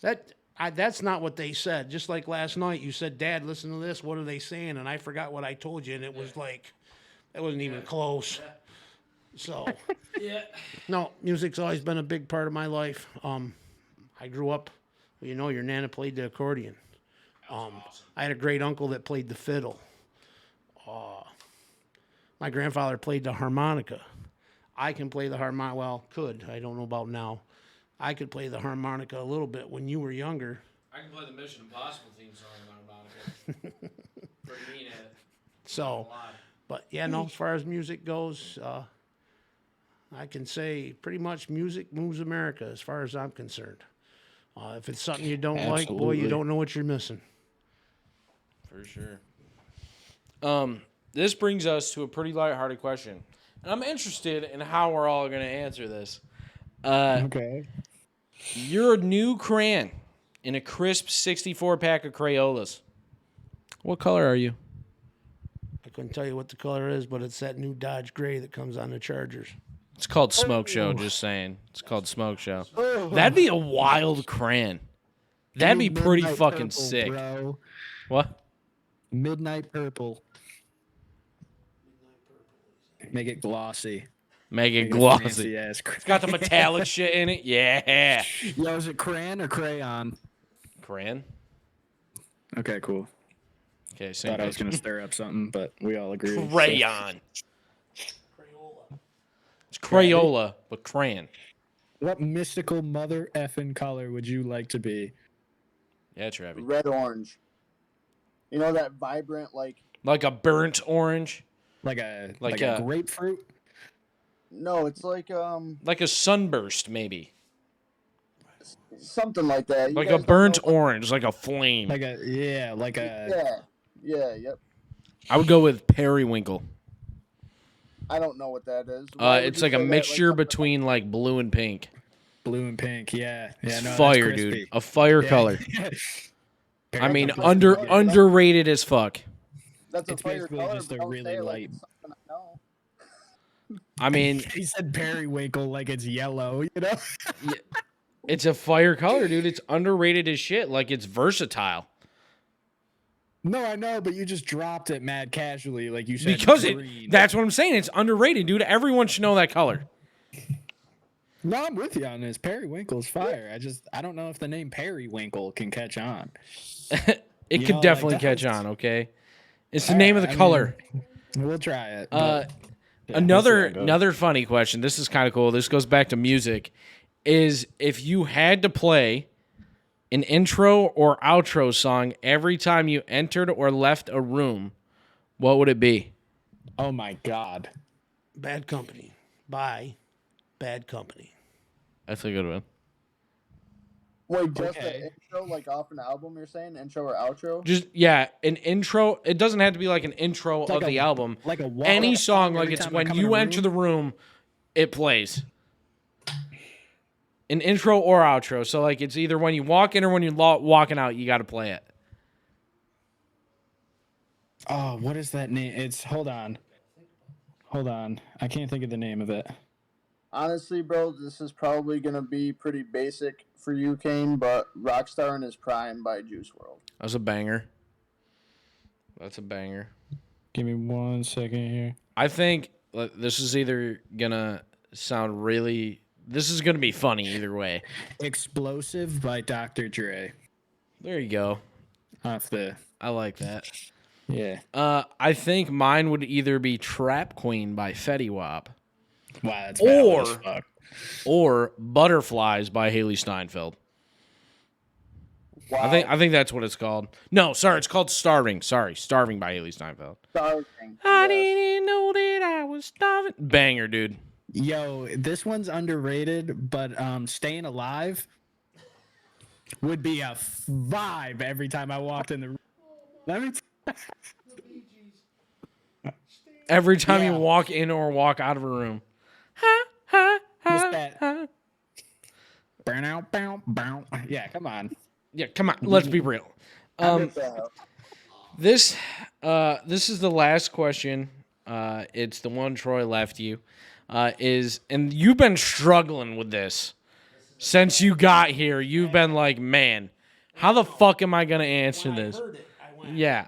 That's not what they said. Just like last night, you said, "Dad, listen to this. What are they saying?" And I forgot what I told you, and it was like, it wasn't even close. So, no, music's always been a big part of my life. I grew up. Your nana played the accordion. Awesome. I had a great uncle that played the fiddle. My grandfather played the harmonica. I can play the harmonica. Well, I don't know about now. I could play the harmonica a little bit when you were younger. I can play the Mission Impossible theme song on harmonica. Pretty mean at it. So, but as far as music goes, I can say pretty much music moves America as far as I'm concerned. If it's something you don't like, boy, you don't know what you're missing. For sure. This brings us to a pretty lighthearted question. And I'm interested in how we're all going to answer this. Okay. You're a new Crayon in a crisp 64-pack of Crayolas. What color are you? I couldn't tell you what the color is, but it's that new Dodge Gray that comes on the Chargers. It's called Smoke Show, just saying. It's called Smoke Show. That'd be a wild Crayon. That'd be pretty fucking purple, sick. Bro. What? Midnight purple. Make it glossy. Make it glossy. Yes. It's got the metallic shit in it. Yeah. Yo, is it crayon or crayon? Crayon? Okay, cool. Okay, same Thought I was picture. going to stir up something, but we all agree. Crayon. Crayola. It's Crayola, but crayon. What mystical mother effing color would you like to be? Yeah, Travis. Red orange. You know that vibrant Like a burnt orange. Like a Like a a- grapefruit? No, it's like Like a sunburst, maybe. something like that. You Like guys a don't burnt know, orange, like a flame. Like a like a Yep. I would go with periwinkle. I don't know what that is. Why would It's you like a say that? mixture something between like blue and pink. blue and pink. Yeah. It's Yeah, no, that's fire, crispy. dude. A fire Yeah. color. I mean, That's a fire color, but underrated as fuck. That's a It's fire basically color, just but a don't really say it like light- it's something I know. I mean, He said periwinkle like it's yellow, you know? it's a fire color, dude. It's underrated as shit. Like, it's versatile. No, I know, but you just dropped it mad casually, like you said. Because green. that's what I'm saying. It's underrated, dude. Everyone should know that color. No, I'm with you on this. Periwinkle's fire. I don't know if the name periwinkle can catch on. It You could know, like, definitely catch that's- on, okay? It's the All name right, of the I color. mean, we'll try it. Uh, but, yeah, we'll see how it goes. Another funny question. This is kind of cool. This goes back to music. Is if you had to play an intro or outro song every time you entered or left a room, what would it be? Oh my god. Bad Company. By Bad Company. That's a good one. Wait, just Okay. the intro, like off an album? You're saying intro or outro? Just an intro. It doesn't have to be like an intro Like of the album. Like a walk Any song, like every it's time I when come in you a enter room? the room, it plays. An intro or outro. So like it's either when you walk in or when you're walking out, you got to play it. Oh, what is that name? It's hold on. I can't think of the name of it. Honestly, bro, this is probably gonna be pretty basic for you, Kain, but Rockstar in His Prime by Juice WRLD. That's a banger. That's a banger. Give me 1 second here. I think this is either gonna sound really. This is gonna be funny either way. Explosive by Dr. Dre. There you go. Off the I like that. yeah. I think mine would either be Trap Queen by Fetty Wap Wow, that's valid as Or- fuck. or Butterflies by Haley Steinfeld. Wow. I think that's what it's called. No, sorry, it's called Starving. Sorry, Starving by Haley Steinfeld. Starving. I Yes. didn't know that I was starving. Banger, dude. Yo, this one's underrated, but Staying Alive would be a vibe every time I walked in the room. Let me Every time you Yeah. walk in or walk out of a room. Ha, ha, What's ha, that? ha. burn out, bow, bow. Yeah, come on. Yeah, come on. Let's be real. Rip that out. This is the last question. It's the one Troy left you. And you've been struggling with this since you got here. You've been like, man, how the fuck am I gonna answer this? Yeah.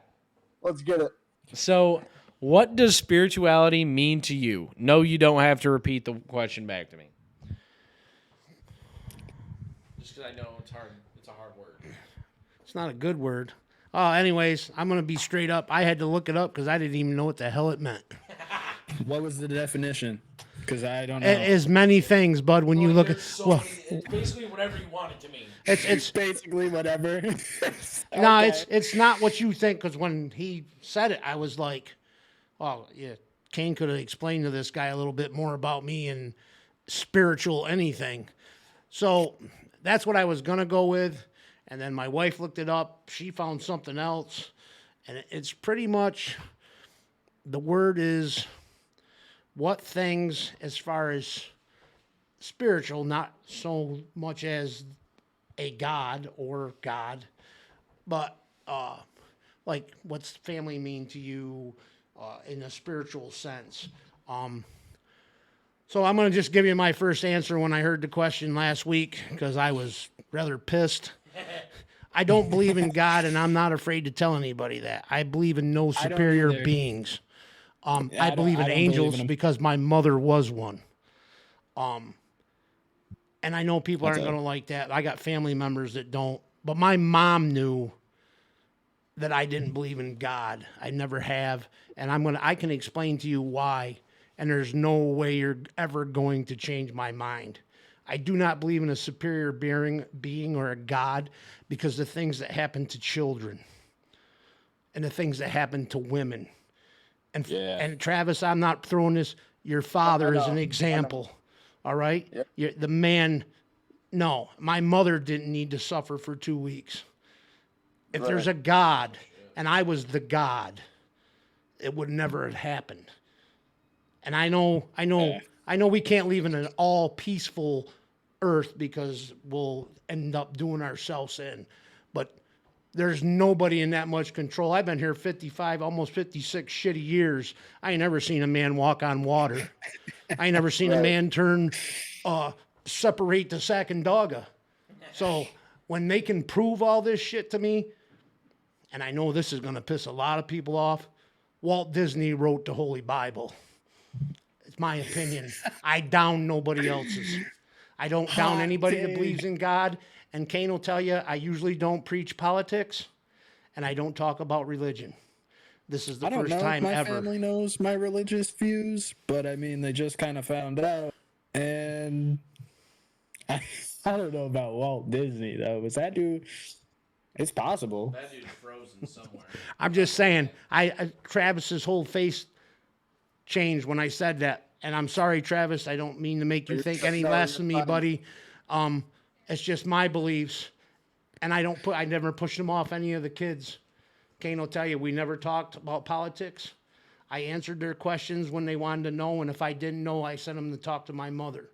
Let's get it. So, what does spirituality mean to you? No, you don't have to repeat the question back to me. Just because I know it's hard. It's a hard word. It's not a good word. Anyways, I'm going to be straight up. I had to look it up because I didn't even know what the hell it meant. What was the definition? Because I don't know. It is many things, bud, when you look at... Well, it's basically whatever you want it to mean. it's basically whatever. No, Okay. it's not what you think. Because when he said it, I was like, "Oh, yeah." Kain could have explained to this guy a little bit more about me and spiritual anything. So that's what I was gonna go with. And then my wife looked it up. She found something else, and it's pretty much the word is what things as far as spiritual, not so much as a god or God. But like, what's family mean to you in a spiritual sense? So I'm going to just give you my first answer when I heard the question last week because I was rather pissed. I don't believe in God, and I'm not afraid to tell anybody that. I believe in no superior either. beings. I I believe in don't believe in angels 'em. because my mother was one. And I know people aren't That's going to like that. I got family members that don't. But my mom knew that I didn't believe in God. I never have. And I can explain to you why. and there's no way you're ever going to change my mind. I do not believe in a superior being or a God because the things that happen to children and the things that happen to women. And Travis, I'm not throwing this. Your father is an example. All right? Yep. The man, no, my mother didn't need to suffer for 2 weeks. If there's a God and I was the God, it would never have happened. And I know we can't live in an all peaceful earth because we'll end up doing ourselves in. But there's nobody in that much control. I've been here 55, almost 56 shitty years. I ain't never seen a man walk on water. I ain't never seen a man separate the sack and dogga. So when they can prove all this shit to me, and I know this is going to piss a lot of people off, Walt Disney wrote the Holy Bible. It's my opinion. I down nobody else's. I don't down anybody that believes in God. And Kain will tell you, I usually don't preach politics, and I don't talk about religion. This is the first time my ever. My family knows my religious views, but I mean, they just kind of found out. And I don't know about Walt Disney, though. Was that dude? It's possible. That dude's frozen somewhere. I'm just saying, Travis's whole face changed when I said that. And I'm sorry, Travis. I don't mean to make you think any less of me, buddy. It's just my beliefs, and I never pushed them off any of the kids. Kain will tell you, we never talked about politics. I answered their questions when they wanted to know, and if I didn't know, I sent them to talk to my mother,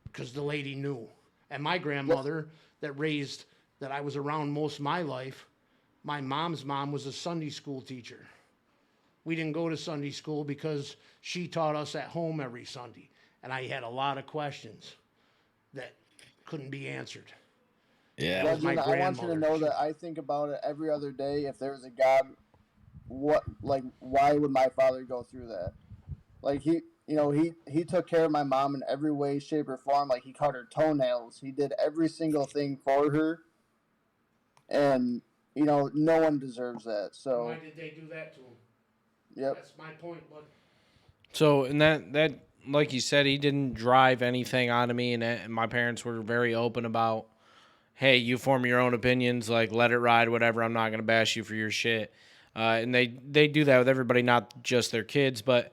because the lady knew. And my grandmother that I was around most of my life, my mom's mom was a Sunday school teacher. We didn't go to Sunday school because she taught us at home every Sunday, and I had a lot of questions that couldn't be answered. Yeah. Legend, I want you to know that I think about it every other day. If there was a God, why would my father go through that? Like he took care of my mom in every way, shape, or form. Like he cut her toenails. He did every single thing for her. And no one deserves that. So why did they do that to him? Yep. That's my point, bud. So, and that like you said, he didn't drive anything onto me, and my parents were very open about, hey, you form your own opinions, like let it ride, whatever. I'm not gonna bash you for your shit. And they do that with everybody, not just their kids. But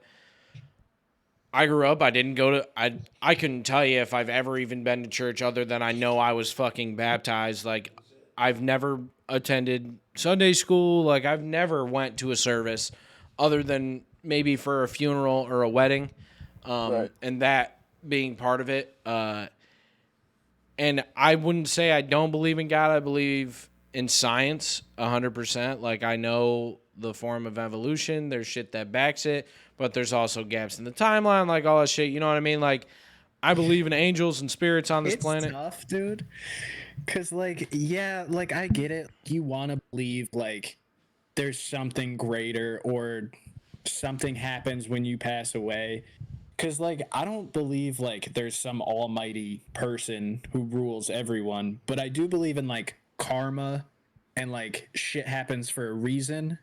I grew up. I didn't go to. I couldn't tell you if I've ever even been to church, other than I know I was fucking baptized. Like I've never attended Sunday school. Like I've never went to a service, other than maybe for a funeral or a wedding. And that being part of it. And I wouldn't say I don't believe in God. I believe in science 100%. Like I know the form of evolution. There's shit that backs it, but there's also gaps in the timeline, like all that shit. You know what I mean? Like I believe in angels and spirits on this planet. It's tough, dude. Cause like, yeah, like I get it. You want to believe like there's something greater or something happens when you pass away. Because, like, I don't believe, like, there's some almighty person who rules everyone. But I do believe in, like, karma and, like, shit happens for a reason.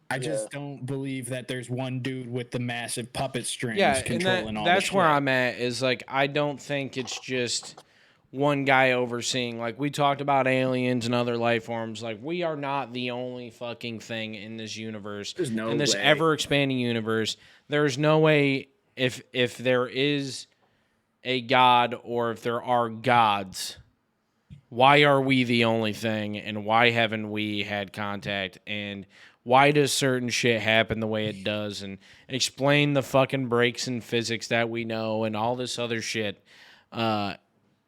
I just don't believe that there's one dude with the massive puppet strings controlling all that's the where shit. I'm at, is, like, I don't think it's just one guy overseeing. Like, we talked about aliens and other life forms. Like, we are not the only fucking thing in this universe. There's no in this way. ever-expanding universe. There's no way... If there is a God or if there are gods, why are we the only thing, and why haven't we had contact, and why does certain shit happen the way it does, and explain the fucking breaks in physics that we know and all this other shit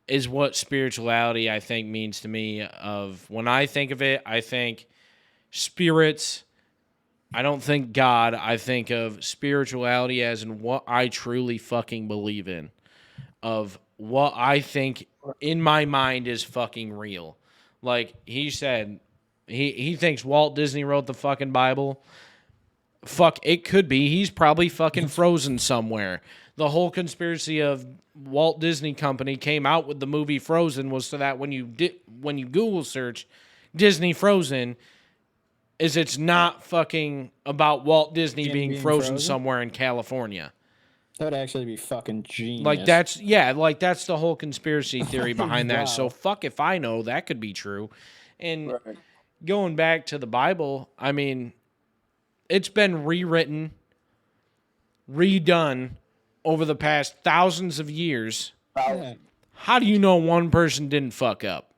is what spirituality I think means to me. Of when I think of it, I think spirits. I don't think God. I think of spirituality as in what I truly fucking believe in. Of what I think in my mind is fucking real. Like he said, he thinks Walt Disney wrote the fucking Bible. Fuck, it could be. He's probably fucking frozen somewhere. The whole conspiracy of Walt Disney Company came out with the movie Frozen was so that when you Google search Disney Frozen, is it's not fucking about Walt Disney being frozen somewhere in California. That would actually be fucking genius. Like that's the whole conspiracy theory behind that. So Wow. fuck if I know that could be true. And Right. going back to the Bible, I mean, it's been rewritten, redone over the past thousands of years. Yeah. How do you know one person didn't fuck up?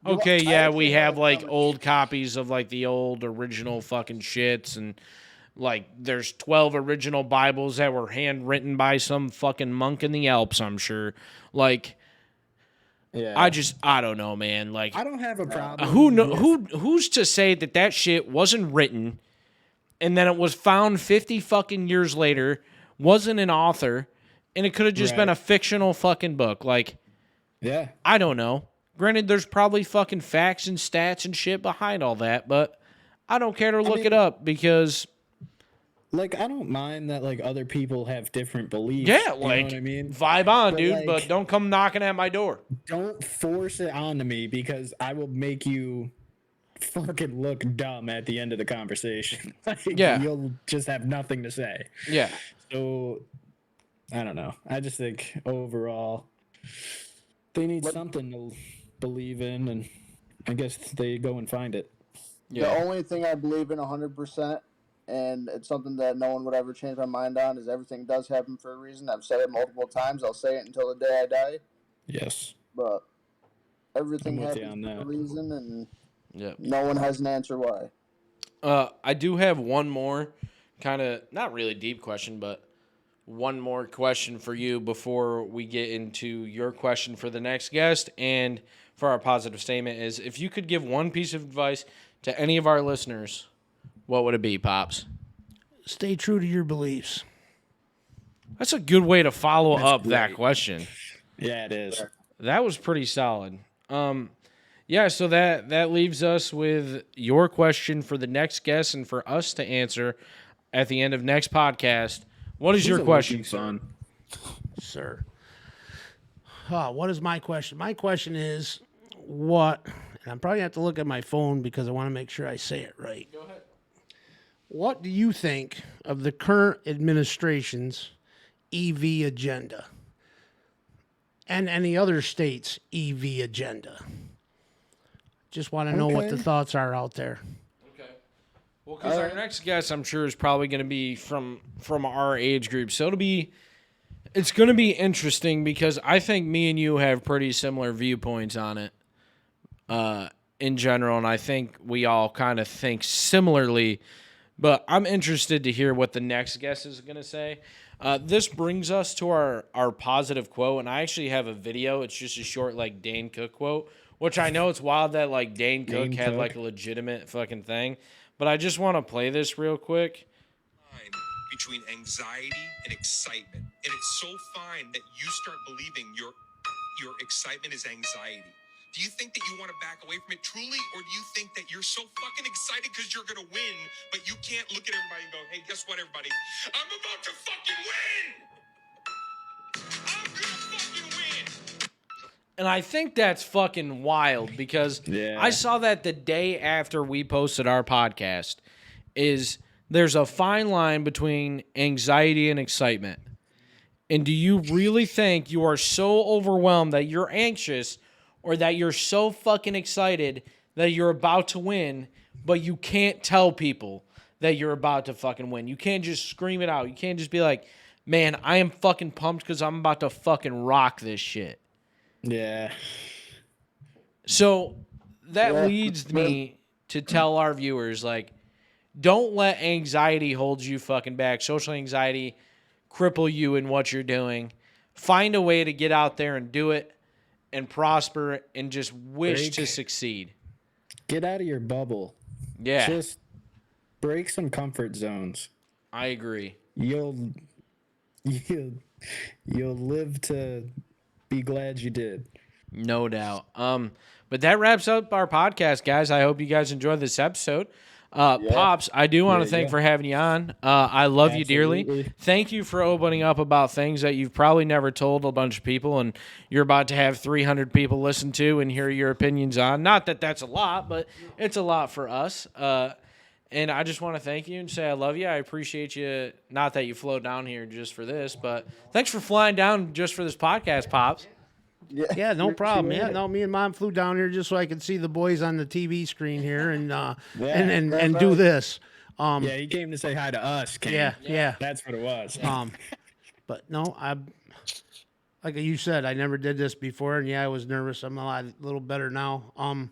Okay, I yeah, actually we had have a like conversation- old copies of like the old original fucking shits, and like there's 12 original Bibles that were handwritten by some fucking monk in the Alps, I'm sure. Like Yeah. I don't know, man. Like I don't have a problem. who's to say that shit wasn't written and then it was found 50 fucking years later, wasn't an author, and it could have just been Right. a fictional fucking book. Like Yeah. I don't know. Granted, there's probably fucking facts and stats and shit behind all that, but I don't care to look it up because, Like, I don't mind that, like, other people have different beliefs. yeah, you like, know what I mean? vibe on, But, dude, like- but don't come knocking at my door. Don't force it onto me because I will make you fucking look dumb at the end of the conversation. Like, Yeah. You'll just have nothing to say. Yeah. So, I don't know. I just think overall, they need What- something to believe in, and I guess they go and find it. The only thing I believe in 100%, and it's something that no one would ever change my mind on, is everything does happen for a reason. I've said it multiple times. I'll say it until the day I die. Yes. But everything I'm with you happens on for a that. reason, and Yep. no one has an answer why. I do have one more kind of not really deep question, but one more question for you before we get into your question for the next guest and for our positive statement is if you could give one piece of advice to any of our listeners, what would it be, Pops? Stay true to your beliefs. That's a good way to follow up that great. question. Yeah, it is. That was pretty solid. Yeah, so that leaves us with your question for the next guest and for us to answer at the end of next podcast. What is your These are question, looking sir? fun. Sir. What is my question? My question is what, and I'm probably going to have to look at my phone because I want to make sure I say it right. Go ahead. What do you think of the current administration's EV agenda and any other state's EV agenda? Just want to know what the Okay. thoughts are out there. Okay. Well, because our next guest, I'm sure, is probably going to be from our age group, so it's going to be interesting because I think me and you have pretty similar viewpoints on it, in general, and I think we all kind of think similarly. But I'm interested to hear what the next guest is going to say. This brings us to our positive quote, and I actually have a video. It's just a short, like, Dane Cook quote, which I know it's wild that, like, Dane Cook had, like, a legitimate fucking thing. But I just want to play this real quick. Between anxiety and excitement. And it's so fine that you start believing your excitement is anxiety. Do you think that you want to back away from it truly, or do you think that you're so fucking excited because you're going to win, but you can't look at everybody and go, hey, guess what, everybody? I'm about to fucking win! I'm going to fucking win! And I think that's fucking wild because Yeah. I saw that the day after we posted our podcast is there's a fine line between anxiety and excitement. And do you really think you are so overwhelmed that you're anxious or that you're so fucking excited that you're about to win, but you can't tell people that you're about to fucking win? You can't just scream it out. You can't just be like, man, I am fucking pumped because I'm about to fucking rock this shit. Yeah. So that Yeah. leads me to tell our viewers, like, don't let anxiety hold you fucking back. Social anxiety cripple you in what you're doing. Find a way to get out there and do it and prosper and just wish Break. to succeed. Get out of your bubble. Yeah, Just break some comfort zones. I agree. You'll live to be glad you did. No doubt. But that wraps up our podcast, guys. I hope you guys enjoyed this episode. Pops, I do want to thank for having you on. I love you dearly. Absolutely. Thank you for opening up about things that you've probably never told a bunch of people, and you're about to have 300 people listen to and hear your opinions on. Not that that's a lot, but it's a lot for us. And I just want to thank you and say I love you. I appreciate you. Not that you flew down here just for this, but thanks for flying down just for this podcast, Pops. Yeah, no You're problem. seeing Yeah, it. no, me and Mom flew down here just so I could see the boys on the TV screen here and and That's do right. this. Yeah, he came to say hi to us, Kain. Yeah. That's what it was. But no, like you said, I never did this before, and yeah, I was nervous. I'm a little better now. I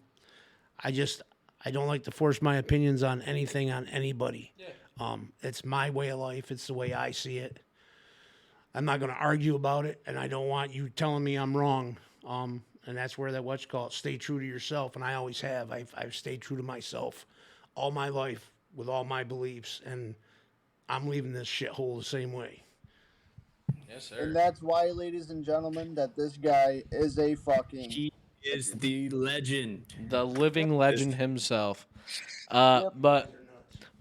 don't like to force my opinions on anything on anybody. It's my way of life. It's the way I see it. I'm not going to argue about it, and I don't want you telling me I'm wrong. And that's where stay true to yourself, and I always have. I've stayed true to myself all my life with all my beliefs, and I'm leaving this shithole the same way. Yes, sir. And that's why, ladies and gentlemen, that this guy is a fucking. He is the legend. The living legend himself. But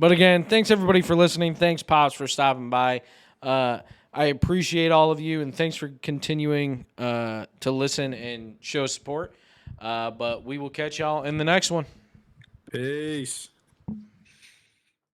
again, thanks everybody for listening. Thanks, Pops, for stopping by. I appreciate all of you, and thanks for continuing to listen and show support. But we will catch y'all in the next one. Peace.